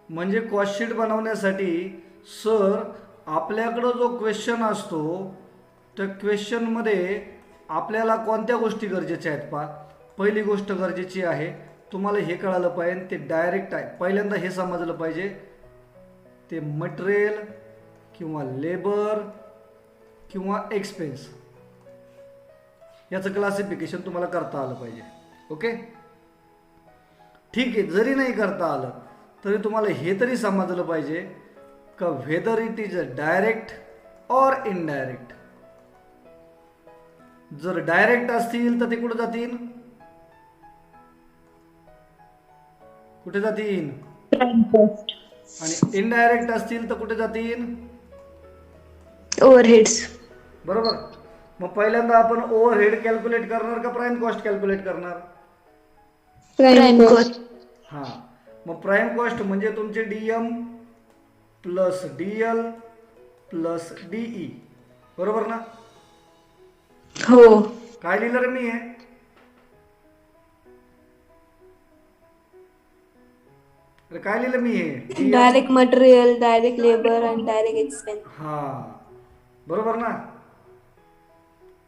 म्हणजे कॉस्ट शीट बनवण्यासाठी सर आपल्याकडं जो क्वेश्चन असतो त्या क्वेश्चनमध्ये आपल्याला कोणत्या गोष्टी गरजेच्या आहेत पा. पहिली गोष्ट गरजेची आहे, तुम्हाला हे कळालं पाहिजे ते डायरेक्ट आहे. पहिल्यांदा हे समजलं पाहिजे ते मटेरियल किंवा लेबर किंवा एक्सपेन्स याचं क्लासिफिकेशन तुम्हाला करता आलं पाहिजे. ओके, ठीक आहे. जरी नाही करता आलं तरी तुम्हाला हे तरी समजलं पाहिजे का whether it is a direct or indirect. जर डायरेक्ट असतील तर ते कुठे जातील, कुठे जातील, Prime cost. आणि इनडायरेक्ट असतील तर कुठे जातील, ओव्हरहेड्स बरोबर. मग पहिल्यांदा आपण ओव्हरहेड कॅल्क्युलेट करणार का प्राइम कॉस्ट कॅल्क्युलेट करणार? Prime prime cost. कॉस्ट हां, मग प्राइम कॉस्ट म्हणजे तुमचे DM plus DL plus DE, बरोबर ना? हो काय लिहिलं रे मी हे? अरे काय लिहिलं मी हे? DM. Direct material, direct labor, and direct expense. हां, बरोबर ना?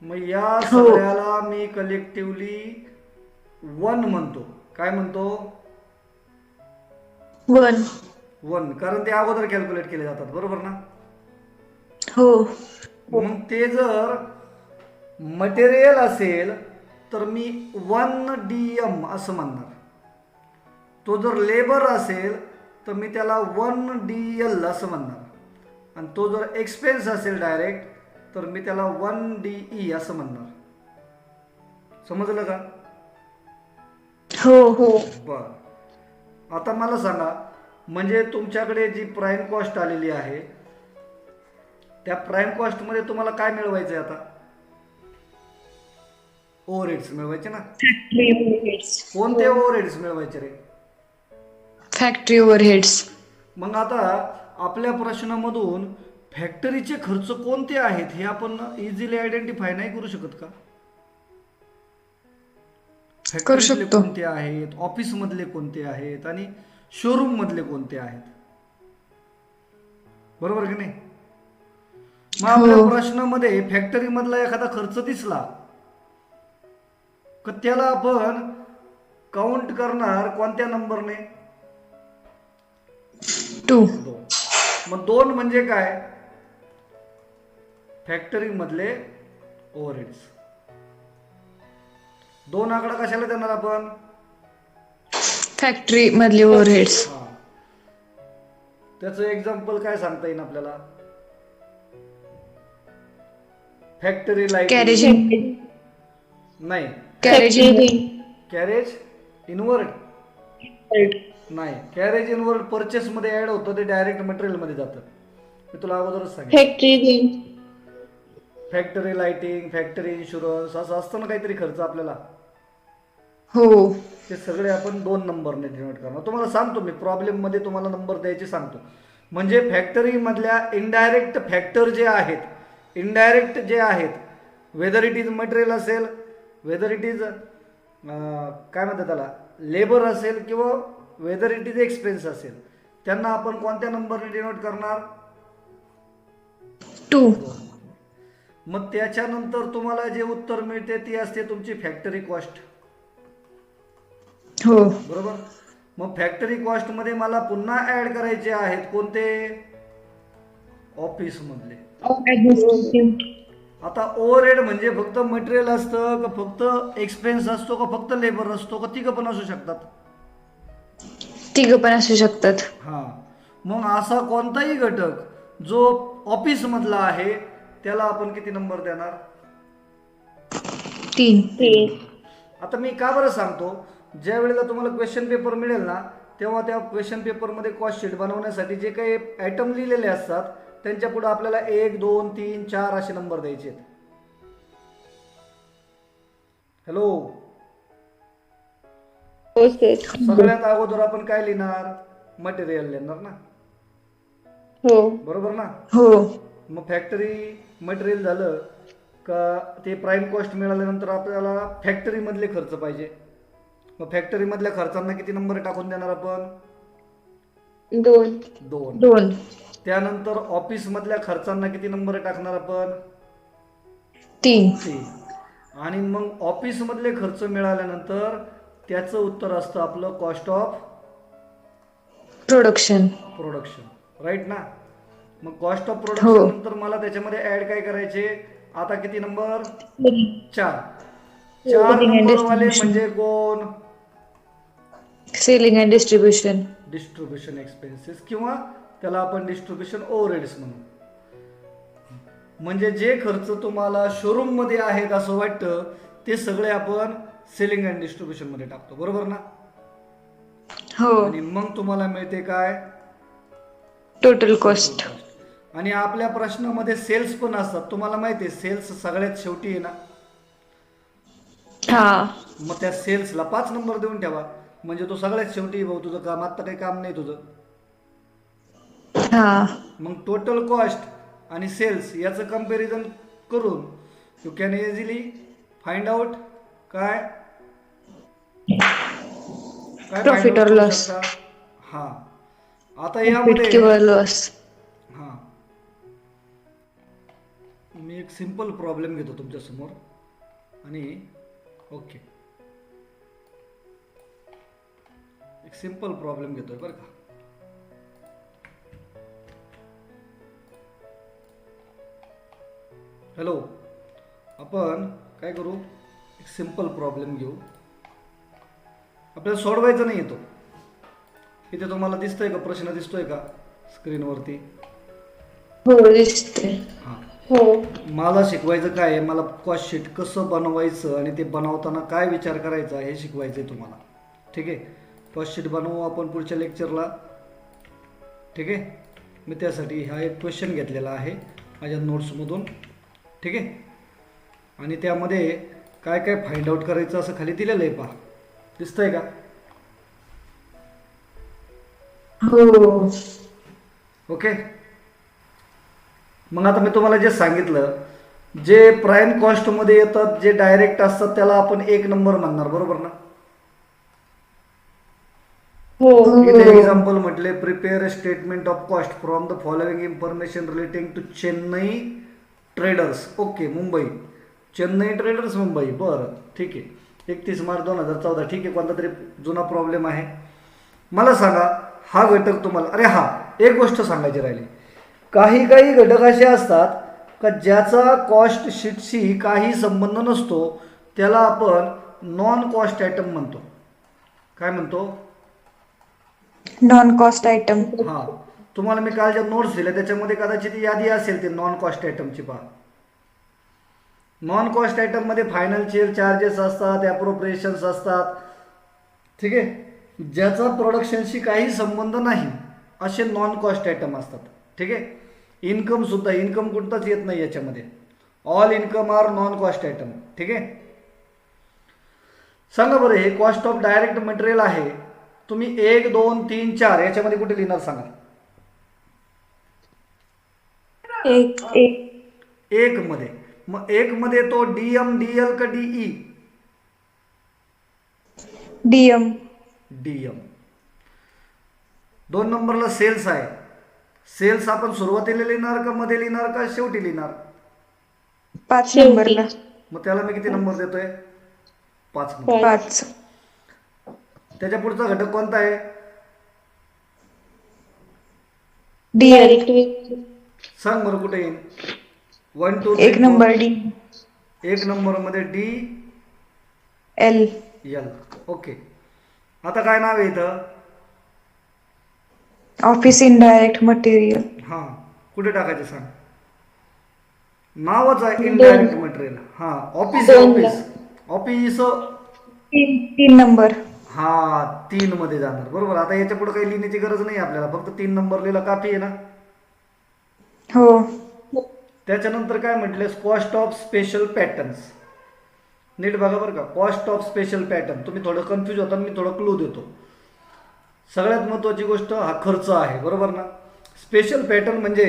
मग या सगळ्याला मी कलेक्टिव्हली 1 म्हणतो. काय म्हणतो? 1 कारण ते अगोदर कॅल्क्युलेट केले जातात, बरोबर ना? हो मग ते जर मटेरियल असेल तर मी 1 DM असं म्हणणार. तो जर लेबर असेल तर मी त्याला 1 DL असं म्हणणार. आणि तो जर एक्सपेन्स असेल डायरेक्ट तर मी त्याला 1 DE असं म्हणणार. समजलं का? हो हो बर, आता मला सांगा, म्हणजे तुमच्याकडे जी प्राइम कॉस्ट आलेली आहे त्या प्राइम कॉस्ट मध्ये तुम्हाला काय मिळवायचं आहे आता? ओव्हरहेड्स मिळवायचे ना. Factory overheads. कोणते ओव्हरहेड्स मिळवायचे रे? फॅक्टरी ओव्हरहेड्स मग आता आपल्या प्रश्नामधून फॅक्टरीचे खर्च कोणते आहेत हे आपण इझिली आयडेंटिफाय नाही करू शकत का? फॅक्टरीतले शकतो. कोणते आहेत, ऑफिस मधले कोणते आहेत आणि शोरूम मधले कोणते आहेत, बरोबर की नाही? मग आपल्या प्रश्नामध्ये फॅक्टरी मधला एखादा खर्च दिसला तर त्याला आपण काउंट करणार कोणत्या नंबरने? 2 2. मग 2 म्हणजे काय? फॅक्टरी मधले ओव्हरहेड्स. 2 आकडा कशाला देणार आपण? फॅक्टरी मधले ओव्हरहेड्स हा, त्याचं एक्झाम्पल काय सांगता येईल आपल्याला? फॅक्टरी लाईट कॅरेज नाही, कॅरेज कॅरेज इनवर्ड नाही. कॅरेज इनवर्ड परचेस मध्ये ऍड होतं, ते डायरेक्ट मटेरियल मध्ये जातं. मी तुला अगोदरच सांगितलं. Factory rent. Factory lighting, factory insurance असं असतं ना काहीतरी खर्च आपल्याला. हो ते सगळे आपण 2 नंबरने डिनोट करणार. तुम्हाला सांगतो मी प्रॉब्लेम मध्ये तुम्हाला नंबर द्यायचे सांगतो. म्हणजे फॅक्टरी मधल्या इनडायरेक्ट फॅक्टर जे आहेत, इनडायरेक्ट जे आहेत, वेदर इट इज मटेरियल असेल, वेदर इट इज काय म्हणतात त्याला लेबर असेल, किंवा वेदर इट इज एक्सपेन्स असेल, त्यांना आपण कोणत्या नंबरने डिनोट करणार? 2 मग त्याच्यानंतर तुम्हाला जे उत्तर मिळते ती असते तुमची फॅक्टरी कॉस्ट, हो बरोबर. मग फॅक्टरी कॉस्ट मध्ये मला पुन्हा ऍड करायचे आहेत कोणते? ऑफिस मधले. Administrative. आता ओव्हरहेड म्हणजे फक्त मटेरियल असतं का फक्त एक्सपेन्स असतो का फक्त लेबर असतो का तिघं पण असू शकतात? तिघ पण असू शकतात. हा, मग असा कोणताही घटक जो ऑफिस मधला आहे त्याला आपण किती नंबर देणार? 3 आता मी का बरं सांगतो, ज्या वेळेला तुम्हाला क्वेश्चन पेपर मिळेल ना तेव्हा त्या क्वेश्चन पेपरमध्ये कॉस्ट शीट बनवण्यासाठी जे काही आयटम लिहिलेले असतात त्यांच्या पुढे आपल्याला 1, 2, 3, 4 असे नंबर द्यायचे आहेत. हॅलो, हो sir. सगळ्यात अगोदर आपण काय लिहिणार? मटेरियल लिहिणार ना, हो. बरोबर ना. हो मग फॅक्टरी मटेरियल झालं, का ते प्राईम कॉस्ट मिळाल्यानंतर आपल्याला फॅक्टरीमधले खर्च पाहिजे. मग फॅक्टरीमधल्या खर्चांना किती नंबर टाकून देणार आपण? 2. 2. 2. त्यानंतर ऑफिसमधल्या खर्चांना किती नंबर टाकणार आपण? 3. 3. आणि मग ऑफिसमधले खर्च मिळाल्यानंतर त्याचं उत्तर असतं आपलं कॉस्ट ऑफ प्रोडक्शन. राईट ना. मग कॉस्ट ऑफ हो. प्रोडक्शन नंतर मला त्याच्यामध्ये ऍड काय करायचे? आता किती नंबर? 4. 4 Selling and नंबरवाले distribution. म्हणजे कोण? Selling and distribution. Distribution expenses किंवा त्याला आपण डिस्ट्रीब्युशन ओव्हरहेड्स म्हणू. म्हणजे जे खर्च तुम्हाला शोरूम मध्ये आहेत असं वाटतं ते सगळे आपण सेलिंग अँड डिस्ट्रीब्युशन मध्ये टाकतो, बरोबर ना. हो. आणि मग तुम्हाला मिळते काय? Total cost. आणि आपल्या प्रश्नामध्ये सेल्स पण असतात. तुम्हाला माहिती आहे सेल्स सगळ्यात शेवटी आहे ना. हा. मग त्या सेल्सला 5 नंबर देऊन ठेवा म्हणजे तो सगळ्यात शेवटी. भाऊ तुझं काम आता काही काम नाही तुझं. हा. मग टोटल कॉस्ट आणि सेल्स याचं कंपॅरिझन करून you can easily find out काय काय Profit find out or करू loss. शकता? हा. आता प्रॉफिट यामध्ये किंवा लॉस. हा मी एक सिंपल प्रॉब्लेम घेतो तुमच्या समोर आणि ओके एक सिंपल प्रॉब्लेम घेतोय बरं का. हॅलो, आपण काय करू? एक सिंपल प्रॉब्लेम घेऊ. आपल्याला सोडवायचा नाही येतो. इथे तुम्हाला दिसतोय का? प्रश्न दिसतोय का स्क्रीनवरती? हो दिसते. हां. हो. मला शिकवायचं काय आहे? मला कॉस्ट शीट कसं बनवायचं आणि ते बनवताना काय विचार करायचा हे शिकवायचं आहे तुम्हाला. ठीक आहे. कॉस्ट शीट बनवू आपण पुढच्या लेक्चरला. ठीक आहे. मी त्यासाठी हा एक क्वेश्चन घेतलेला आहे माझ्या नोट्समधून. ठीक आहे. आणि त्यामध्ये काय काय फाइंड आउट करायचं असं खाली दिलेलं आहे पहा. दिसतंय का? हो. ओके. मग आता मी तुम्हाला जे सांगितलं, जे प्राईम कॉस्टमध्ये येतात जे डायरेक्ट असतात त्याला आपण 1 नंबर म्हणणार, बरोबर ना. हो. इथे एक्झाम्पल म्हटले prepare a statement of cost from the following information relating to Chennai traders. Okay, Mumbai. Chennai traders Mumbai. बरं ठीक आहे. 31 मार्च 2014. ठीक आहे. कोणता तरी जुना प्रॉब्लेम आहे. मला सांगा हा घटक तुम्हाला, अरे हा एक गोष्ट सांगायची राहिली. काही घटक असे असतात का ज्याचा कॉस्ट शीटशी काही संबंध नसतो त्याला आपण नॉन कॉस्ट आयटम म्हणतो. काय म्हणतो? Non cost item. हां. तुम्हाला मी काल ज्या नोट्स दिल्या त्याच्यामध्ये कदाचित यादी असेल ते नॉन कॉस्ट आयटमची. पहा, नॉन कॉस्ट आयटममध्ये फायनान्शियल चार्जेस असतात, ॲप्रोप्रिएशन्स असतात. ठीक आहे. ज्याचा प्रोडक्शनशी काही संबंध नाही असे नॉन कॉस्ट आयटम असतात. ठीक आहे. इन्कम सुद्धा, इन्कम कुठताच येत नाही याच्यामध्ये. All income are non cost item. ठीक आहे. सांगा बरं, हे कॉस्ट ऑफ डायरेक्ट मटेरियल आहे. तुम्ही 1, 2, 3, 4 याच्यामध्ये कुठे लिहिणार सांगा? 1. 1 मध्ये. मग 1 मध्ये तो डीएम, डीएल का डीई? डीएम. डीएम. 2 नंबरला सेल्स आहे. सेल्स आपण सुरुवातीला लिहिणार का मध्ये लिहिणार का शेवटी लिहिणार? 5 शेवटी. नंबरला. मग त्याला मी किती नंबर देतोय? 5 नंबर. 5. त्याच्या पुढचा घटक कोणता आहे? डीएल. डायरेक्ट सांग बरं कुठे येईल? 1 2 1 नंबर डी. 1 नंबर मध्ये डी एल. एल. ओके. आता काय नाव आहे इथं? Office indirect material. हां. कुठे टाकायचं सांग? नावच आहे इनडायरेक्ट मटेरियल. हां. ऑफिस आहे, ऑफिस. Office 3 number. हा 3 मध्ये जाणार, बरोबर. आता याच्या पुढे काही लिहिण्याची गरज नाही आपल्याला, फक्त 3 नंबर लिहिला काफी आहे ना. हो. त्याच्यानंतर काय म्हटले? Cost of special patterns. नीट बघा बरं का. Cost of special pattern. तुम्ही थोडं कन्फ्यूज होता, मी थोडं क्लू देतो. सगळ्यात महत्त्वाची गोष्ट हा खर्च आहे, बरोबर ना. स्पेशल पॅटर्न म्हणजे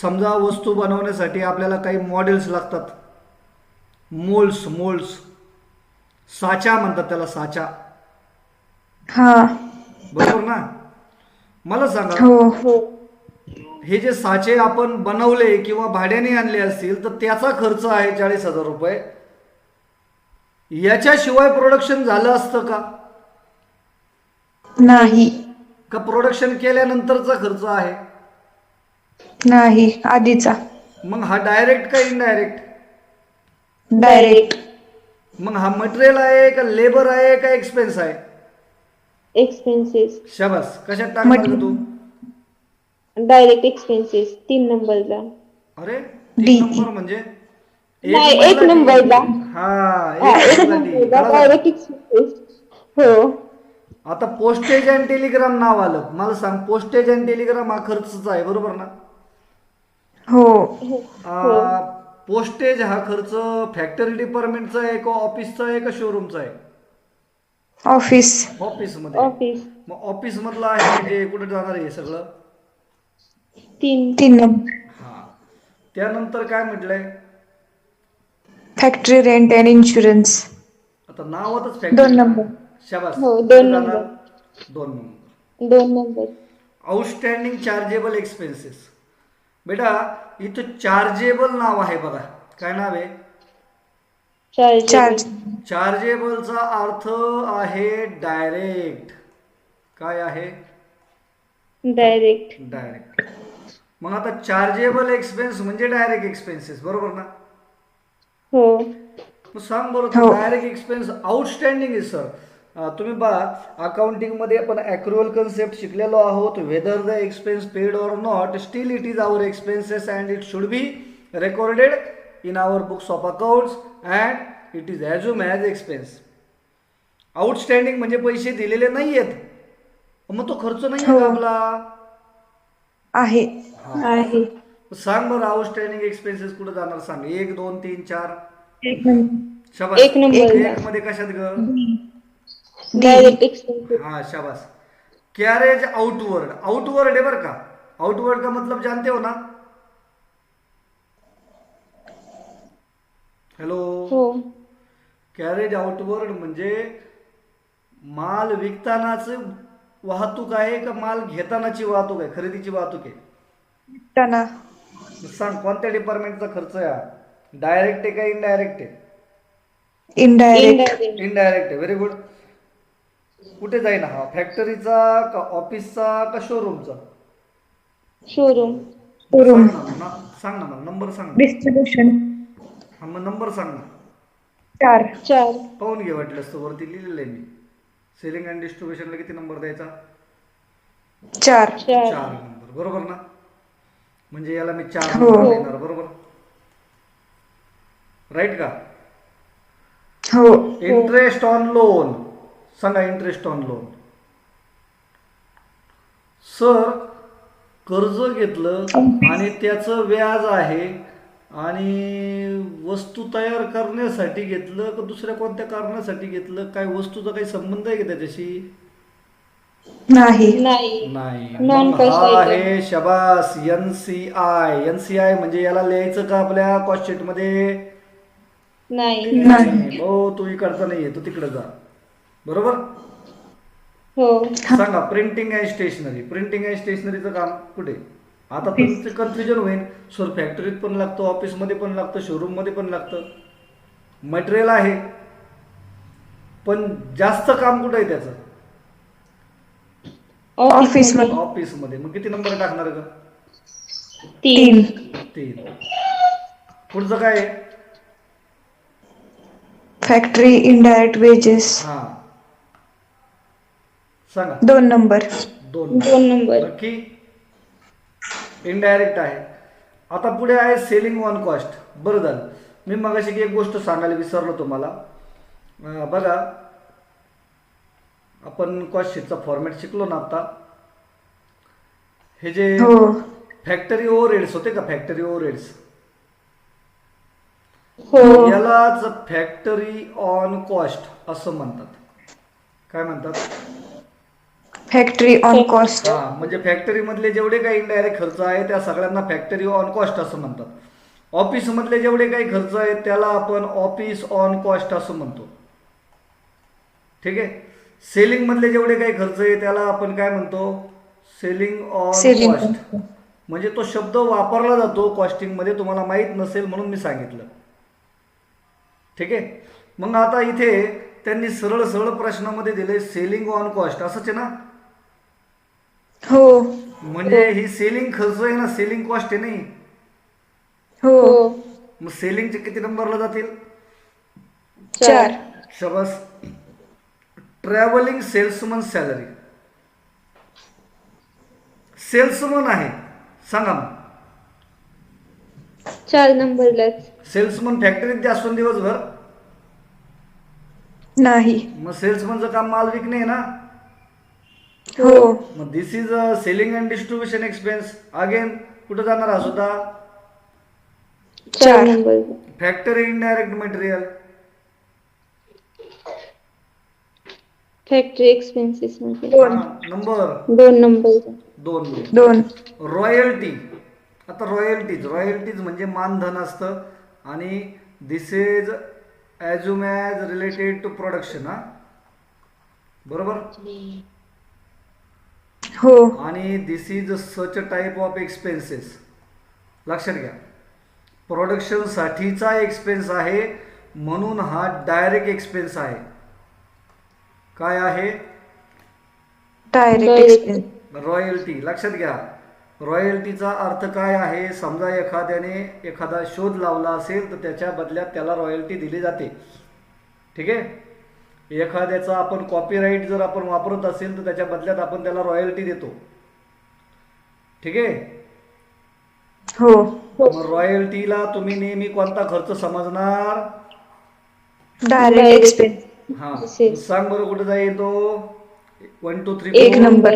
समजा वस्तू बनवण्यासाठी आपल्याला काही मॉडेल्स लागतात. मोल्ड्स साचा म्हणतात त्याला, साचा. हा. बरोबर ना? मला सांगा, हो. हो. हे जे साचे आपण बनवले किंवा भाड्याने आणले असतील तर त्याचा खर्च आहे 40,000 रुपये. याच्याशिवाय प्रोडक्शन झालं असतं का? नाही. का प्रोडक्शन केल्यानंतरचा खर्च आहे? नाही, आधीचा. मग हा डायरेक्ट का इनडायरेक्ट? डायरेक्ट. मग हा मटेरियल आहे का लेबर आहे का एक्सपेन्स आहे? एक्सपेन्सेस. शाबास. कशात टाकणार का तू? डायरेक्ट एक्सपेन्सेस 3 नंबरला. अरे डी. 3 नंबर म्हणजे नाही, एक मधला नंबरला. डी. हा, एक एक मधला डी. नंबरला कळालं? Direct expenses. हो. आता पोस्टेज अँड टेलिग्राम नाव आलं. मला सांग, पोस्टेज अँड टेलिग्राम हा खर्चचा आहे, बरोबर ना? हो. पोस्टेज हा खर्च फॅक्टरी डिपार्टमेंटचा आहे का ऑफिसचा आहे का शोरूमचा आहे? ऑफिस. ऑफिसमध्ये. ऑफिस. मग ऑफिस मधला आहे म्हणजे कुठे जाणार आहे हे सगळं? 3. 3 नंबर. हा. त्यानंतर काय म्हटलंय? Factory rent and insurance. आता नावातच 2 फॅक्टरी. नंबर. शाबास. हो, कुठे 2 जाणार? Number. 2 number. 2 number. Outstanding chargeable expenses. बेटा इथं चार्जेबल नाव आहे बघा. काय नाव आहे? चार्ज. चार्जेबलचा अर्थ आहे डायरेक्ट. काय आहे? डायरेक्ट. डायरेक्ट. मग आता चार्जेबल एक्सपेन्स म्हणजे डायरेक्ट एक्सपेन्सेस, बरोबर ना? हो. मग सांग बरं, हो. Direct expense outstanding is sir. तुम्ही पहा, अकाउंटिंगमध्ये आपण ॲक्रुअल कन्सेप्ट शिकलेलो आहोत. Whether the expense paid or not, still it is our expenses and it should be recorded in our books of accounts and it is assume as expense. Outstanding म्हणजे पैसे दिलेले नाही आहेत, मग तो खर्च नाही आहे का आपला? आहे. आहे. सांग बरं, आउटस्टँडिंग एक्सपेन्सेस कुठे जाणार? सांग. 1 2 3 4. 1 नंबर. शाबास. 1 नंबरला. एक मध्ये कशात ग? Direct expenses. हाँ शाबाश. Carriage outward. आउटवर्ड है बर का. आउटवर्ड का मतलब जानते हो ना? हॅलो. हो. कॅरेज आउटवर्ड म्हणजे माल विकतानाच वाहतूक आहे का माल घेतानाची वाहतूक आहे, खरेदीची वाहतूक आहे? विकताना. सांग कोणत्या डिपार्टमेंटचा खर्च आहे हा? डायरेक्ट आहे का इनडायरेक्ट आहे? इनडायरेक्ट. इनडायरेक्ट आहे. Very good. कुठे जाईन हा? फॅक्टरीचा का ऑफिसचा का शोरूमचा? शोरूम. शोरूम. सांग ना मला नंबर सांग ना. डिस्ट्रीब्युशन. हा मग नंबर सांग ना. 4. 4. पाहून घे वाटलंस तर, वरती लिहिलेलं आहे मी. सेलिंग अँड डिस्ट्रीब्युशनला किती नंबर द्यायचा? 4. 4. 4 नंबर, बरोबर ना? म्हणजे याला मी 4 हो. नंबर देणार, बरोबर? राईट का? हो. Interest on loan. सांगा इंटरेस्ट ऑन लोन. सर कर्ज घेतलं आणि त्याचं व्याज आहे आणि वस्तू तयार करण्यासाठी घेतलं का दुसऱ्या कोणत्या कारणासाठी घेतलं? काय वस्तूचा काही संबंध आहे का त्याच्याशी? नाही. नाही. नाही. नॉन मग कॉस्ट हा आयटम. आहे शबास NCI. NCI म्हणजे याला लिहायचं का आपल्या कॉस्ट शीट मध्ये? नाही. नाही. हो, तू इकडचा नाहीये, तू तिकडे जा, बरोबर? हो. सांगा printing and stationery. Printing and स्टेशनरीचं काम कुठे? आता तुमचं कन्फ्युजन होईल. सर फॅक्टरीत पण लागतं, ऑफिसमध्ये पण लागतं, शोरूममध्ये पण लागतं. मटेरियल आहे, पण जास्त काम कुठं आहे त्याचं? ऑफिस मध्ये. ऑफिसमध्ये. मग किती नंबर टाकणार का? 3. 3. पुढचं काय आहे? Factory indirect wedges. हा सांगा. 2 नंबर. 2 नंबर. नक्की इनडायरेक्ट आहे. आता पुढे आहे सेलिंग ऑन कॉस्ट. बरं झालं मी मगाशी एक गोष्ट सांगायला विसरलो तुम्हाला. बघा आपण कॉस्ट शीटचा फॉर्मॅट शिकलो ना आता. हे जे हो. फॅक्टरी ओव्हरहेड्स होते का, फॅक्टरी ओव्हरहेड्स, हो. यालाच फॅक्टरी ऑन कॉस्ट असं म्हणतात. काय म्हणतात? Factory on cost. हा म्हणजे फॅक्टरी मधले जेवढे काही इनडायरेक्ट खर्च आहे त्या सगळ्यांना फॅक्टरी ऑन कॉस्ट असं म्हणतात. ऑफिसमधले जेवढे काही खर्च आहेत त्याला आपण ऑफिस ऑन कॉस्ट असं म्हणतो. ठीक आहे. सेलिंगमधले जेवढे काही खर्च आहे त्याला आपण काय म्हणतो, सेलिंग ऑन Selling. कॉस्ट. म्हणजे तो शब्द वापरला जातो कॉस्टिंगमध्ये, तुम्हाला माहीत नसेल म्हणून मी सांगितलं. ठीक आहे. मग आता इथे त्यांनी सरळ सरळ प्रश्नामध्ये दिले सेलिंग ऑन कॉस्ट, असंच आहे ना. हो. म्हणजे ही सेलिंग खर्च आहे ना, सेलिंग कॉस्ट आहे नाही. हो. मग सेलिंगचे किती नंबरला जातील? 4. शबास. Travelling salesman salary. सेल्समन आहे, सांगा मग. 4 नंबरलाच. सेल्समन फॅक्टरीत जे असतो ना दिवसभर, नाही. मग सेल्समनचं काम माल विकणे आहे ना. हो. मग this is a selling and distribution expense. Again कुठं जाणार हा सुद्धा? 4 4. नंबरला. Factory indirect material. Factory expenses मध्ये 2. नंबर 2 नंबरला. 2. 2. रॉयल्टी. आता रॉयल्टीज म्हणजे मानधन असतं आणि this is assume as related to production. हा बरोबर. हो. आणि this is such a type of expenses. लक्षात घ्या, प्रोडक्शनसाठीचा एक्सपेन्स आहे म्हणून हा डायरेक्ट एक्सपेन्स आहे. काय आहे? Direct Direct. एक्सपेन्स. रॉयल्टी. लक्षात घ्या, रॉयल्टीचा अर्थ काय आहे? समजा एखाद्याने एखादा शोध लावला असेल तर त्याच्या बदल्यात त्याला रॉयल्टी दिली जाते. ठीक आहे. एखाद्याचा आपण कॉपीराईट जर आपण वापरत असेल तर त्याच्या बदल्यात आपण त्याला रॉयल्टी देतो. ठीक आहे. हो. मग रॉयल्टीला तुम्ही नेहमी कोणता खर्च समजणार? Direct expense. हा, Yes. सांग बरं कुठे जाईल तो? 1 2 3 एक 4. नंबर.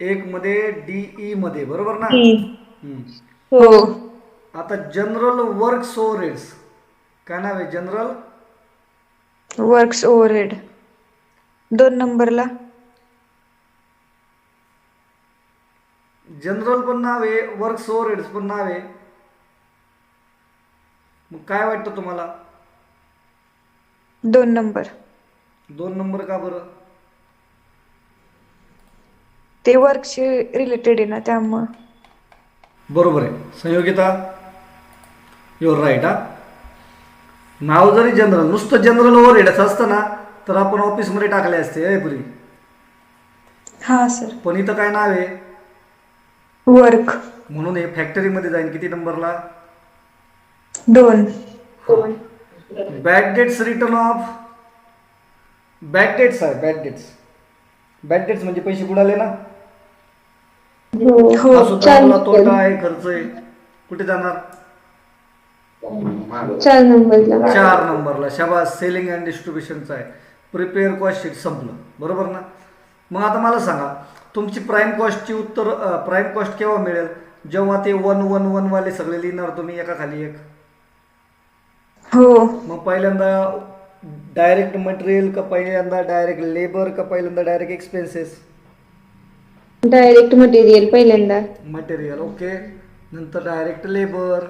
1 मध्ये DE मध्ये, बरोबर ना. 3. हम्म. हो. आता जनरल वर्क्स ओव्हरहेड्स, काय नाव आहे? General works overhead. 2 नंबरला. जनरल पण नाव आहे, वर्क्स ओव्हरहेड्स पण नाव आहे. मग काय वाटतं तुम्हाला? 2 नंबर. 2 नंबर का बरं? ते वर्कशी रिलेटेड आहे ना त्यामुळं. बरोबर आहे संयोगिता, युअर राईट. हा, नाव जरी जनरल, नुसतं जनरल ओव्हरहेड्स असतं ना तर आपण ऑफिसमध्ये टाकले असते पूर्वी. हा सर. पण इथं काय नाव आहे? वर्क. म्हणून हे फॅक्टरीमध्ये जाईल. किती नंबरला? 2. Bad debts written off. Bad debts आहे, बॅड डेट्स. बॅड डेट्स म्हणजे पैसे बुडाले ना. हो. हा सुद्धा 4 आपला तोटा नंबर. आहे, खर्च आहे. कुठे जाणार? 4 नंबरला. 4 नंबरला. शाबास. सेलिंग अँड डिस्ट्रीब्युशनचा आहे. प्रिपेअर कॉस्ट शीट संपलं, बरोबर ना. मग आता मला सांगा, तुमची प्राईम कॉस्टची उत्तर प्राईम कॉस्ट केव्हा मिळेल? जेव्हा ते 1 1 1 वाले सगळे लिहिणार तुम्ही एका खाली एक. हो. मग पहिल्यांदा डायरेक्ट मटेरियल का पहिल्यांदा डायरेक्ट लेबर का पहिल्यांदा डायरेक्ट एक्सपेन्सेस? डायरेक्ट मटेरियल पहिल्यांदा. मटेरियल. ओके. नंतर डायरेक्ट लेबर,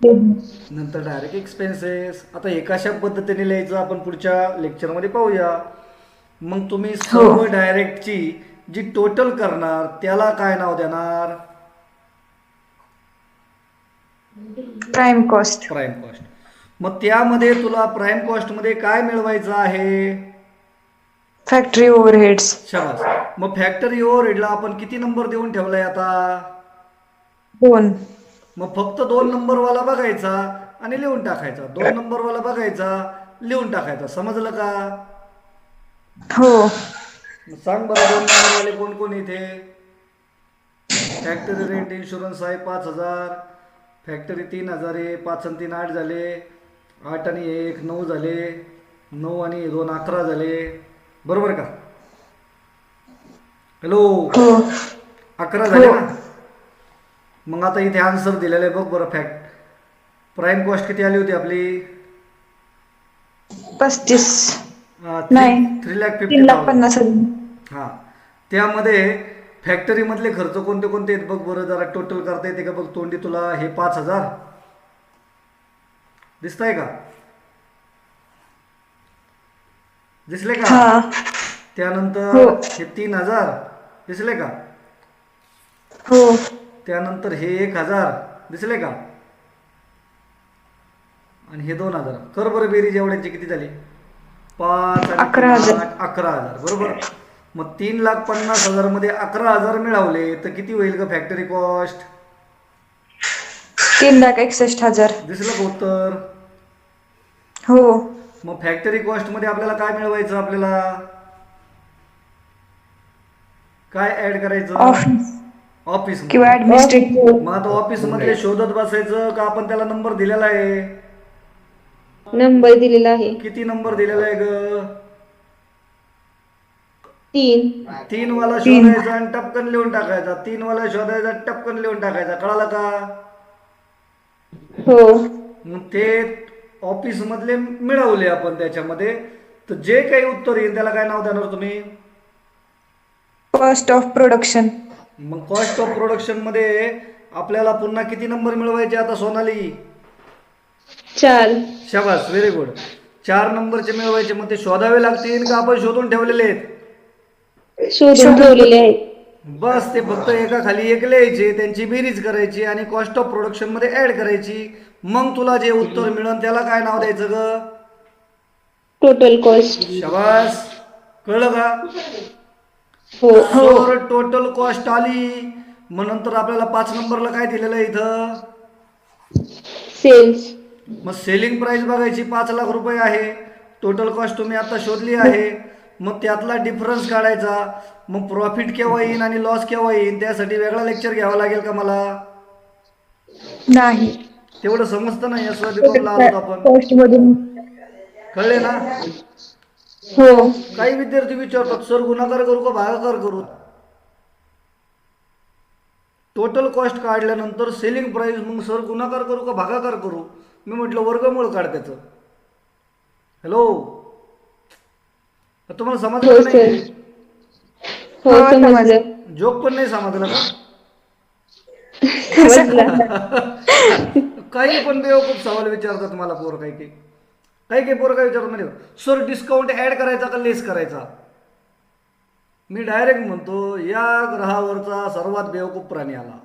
नंतर डायरेक्ट एक्सपेन्सेस. आता हे कशा पद्धतीने लिहायचं आपण पुढच्या लेक्चरमध्ये पाहूया. मग तुम्ही सर्व डायरेक्टची जी टोटल करणार त्याला काय नाव देणार? Prime cost. Prime cost. मग त्यामध्ये तुला प्राईम कॉस्टमध्ये काय मिळवायचं आहे? Factory overheads. शाबास. मग फॅक्टरी ओव्हरहेडला आपण किती नंबर देऊन ठेवलाय आता? 2. मग फक्त 2 नंबरवाला बघायचा आणि लिहून टाकायचा. 2 नंबरवाला बघायचा, लिहून टाकायचा. समजलं का? हो. मग सांग बरं 2 नंबरवाले कोण कोण इथे? फॅक्टरी रेंट इन्शुरन्स आहे 5,000. फॅक्टरी 3,000 आहे. 5 आणि 3 8 झाले. 8 आणि 1 9 झाले. 9 आणि 2 11 झाले. बरोबर का? हॅलो. हो. 11 झाले ना. मग आता इथे आन्सर दिलेलं आहे बघ बरं. प्राईम कॉस्ट किती आली होती आपली? 35. 3 नाही. 3,50,000. 3,50,000. हां. त्यामध्ये फॅक्टरीमधले खर्च कोणते कोणते आहेत बघ बरं. जरा टोटल करता येते का बघ तोंडी तुला? हे 5,000. दिसतंय का? दिसले का? हा त्यानंतर हो. हे 3,000 दिसले का? हो त्यानंतर हे 1,000 दिसले का? आणि हे 2,000. कर बरं बेरीज एवढ्यांची किती झाली? 5 आणि 3 11,000. 8 11,000 बरोबर. मग 3,50,000 मध्ये 11,000 मिळवले तर किती होईल ग फॅक्टरी कॉस्ट? 3,61,000. दिसलं का उत्तर? हो मग फॅक्टरी कॉस्ट मध्ये आपल्याला काय मिळवायचं? आपल्याला काय ऍड करायचं? ऑफिस ऑफिस किंवा ऍडमिनिस्ट्रेटिव्ह. मग आता ऑफिस मधले शोधत बसायचं का आपण त्याला नंबर दिलेला आहे? नंबर दिलेला आहे किती नंबर दिलेला आहे ग? 3. 3 वाला 3. शोधायचा आणि टपकन लिहून टाकायचा. 3 वाला शोधायचा टपकन लिहून टाकायचा. कळालं का? हो. मग ते ऑफिस मधले मिळवले आपण त्याच्यामध्ये. तर जे काही उत्तर येईल त्याला काय नाव देणार तुम्ही? Cost of production. मग कॉस्ट ऑफ प्रोडक्शन मध्ये आपल्याला पुन्हा किती नंबर मिळवायचे आता सोनाली? 4. शाबास, व्हेरी गुड. 4 नंबरचे मिळवायचे. मग ते शोधावे लागतील का आपण शोधून ठेवलेले आहेत? शोधून ठेवलेले आहेत. बस ते फक्त एका खाली एक लिहायचे, त्यांची बेरीज करायची आणि कॉस्ट ऑफ प्रोडक्शन मध्ये ऍड करायची. मग तुला जे उत्तर मिळेल त्याला काय नाव द्यायचं ग? Total cost. शाबास, कळलं का? हो. तर टोटल कॉस्ट आली. मग नंतर आपल्याला 5 नंबरला काय दिलेलं आहे इथं? सेल्स. मग सेलिंग प्राइस बघायची 5,00,000 रुपये आहे. टोटल कॉस्ट तुम्ही आता शोधली आहे. मग त्यातला डिफरन्स काढायचा. मग प्रॉफिट केव्हा येईल आणि लॉस केव्हा येईल त्यासाठी वेगळा लेक्चर घ्यावा लागेल का मला? नाही तेवढं समजतं ना? एस वाय बीकॉमला आलो आपण. कॉस्ट मधून. कळले ना? हो. काही विद्यार्थी विचारतात सर गुणाकार करू का भागाकार करू? टोटल कॉस्ट काढल्यानंतर सेलिंग प्राइस मग सर गुणाकार करू का भागाकार करू? मी म्हटलं वर्गमूळ काढ त्याचं. हॅलो, तुम्हाला हो समजलं सर. नाही? हो हो, समजलं. जोक पण नाही समजला का? समजलं. काही पण बेवकूफ सवाल विचारतात मला पोर. काही पोर काय विचारतात म्हणजे सर डिस्काउंट ऍड करायचा का लेस करायचा? मी डायरेक्ट म्हणतो या ग्रहावरचा सर्वात बेवकूफ प्राणी आला.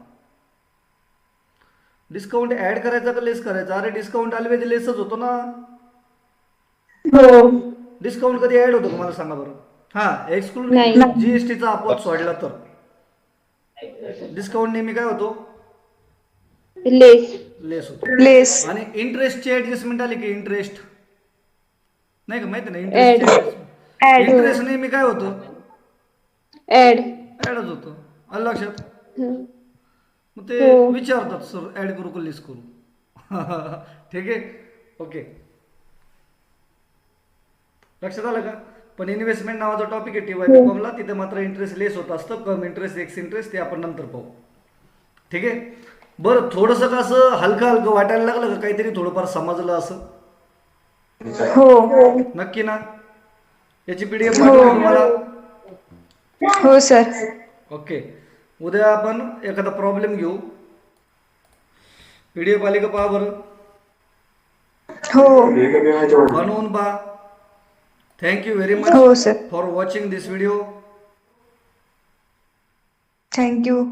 डिस्काउंट ऍड करायचा का लेस करायचा? अरे डिस्काउंट ऑलवेज लेसच होतो ना. हो. डिस्काउंट कधी ऍड होतो का मला सांगा बरं? हा, एक्सक्लूड नाही. जीएसटीचा अपवाद सोडला तर डिस्काउंट नेहमी काय होतो? लेस. लेस होतो. लेस. आणि इंटरेस्टची ऍडजस्टमेंट आली की इंटरेस्ट नाही का माहिती नाही? Add. Add. इंटरेस्ट नेहमी काय होतं? ऍड. ऍडच होतं. आलं लक्षात? मग ते हो. विचारतात सर ऍड करू का लेस करू? ठीक आहे, ओके. लक्षात आलं का? पण इन्व्हेस्टमेंट नावाचा टॉपिक आहे TY बीकॉमला. तिथे मात्र इंटरेस्ट लेस होत असतं. कम इंटरेस्ट एक्स इंटरेस्ट ते आपण नंतर पाहू. ठीक आहे. बरं, थोडंसं का असं हलकं हलकं वाटायला लागलं का? काहीतरी थोडंफार समजलं असं? हो नक्की ना? याची PDF पाठवू तुम्हाला? हो सर. ओके. उद्या आपण एखादा प्रॉब्लेम घेऊ. PDF आली का पहा बरं. हो बनवून पहा. थँक यू व्हेरी मच हो sir. For watching this video. Thank you.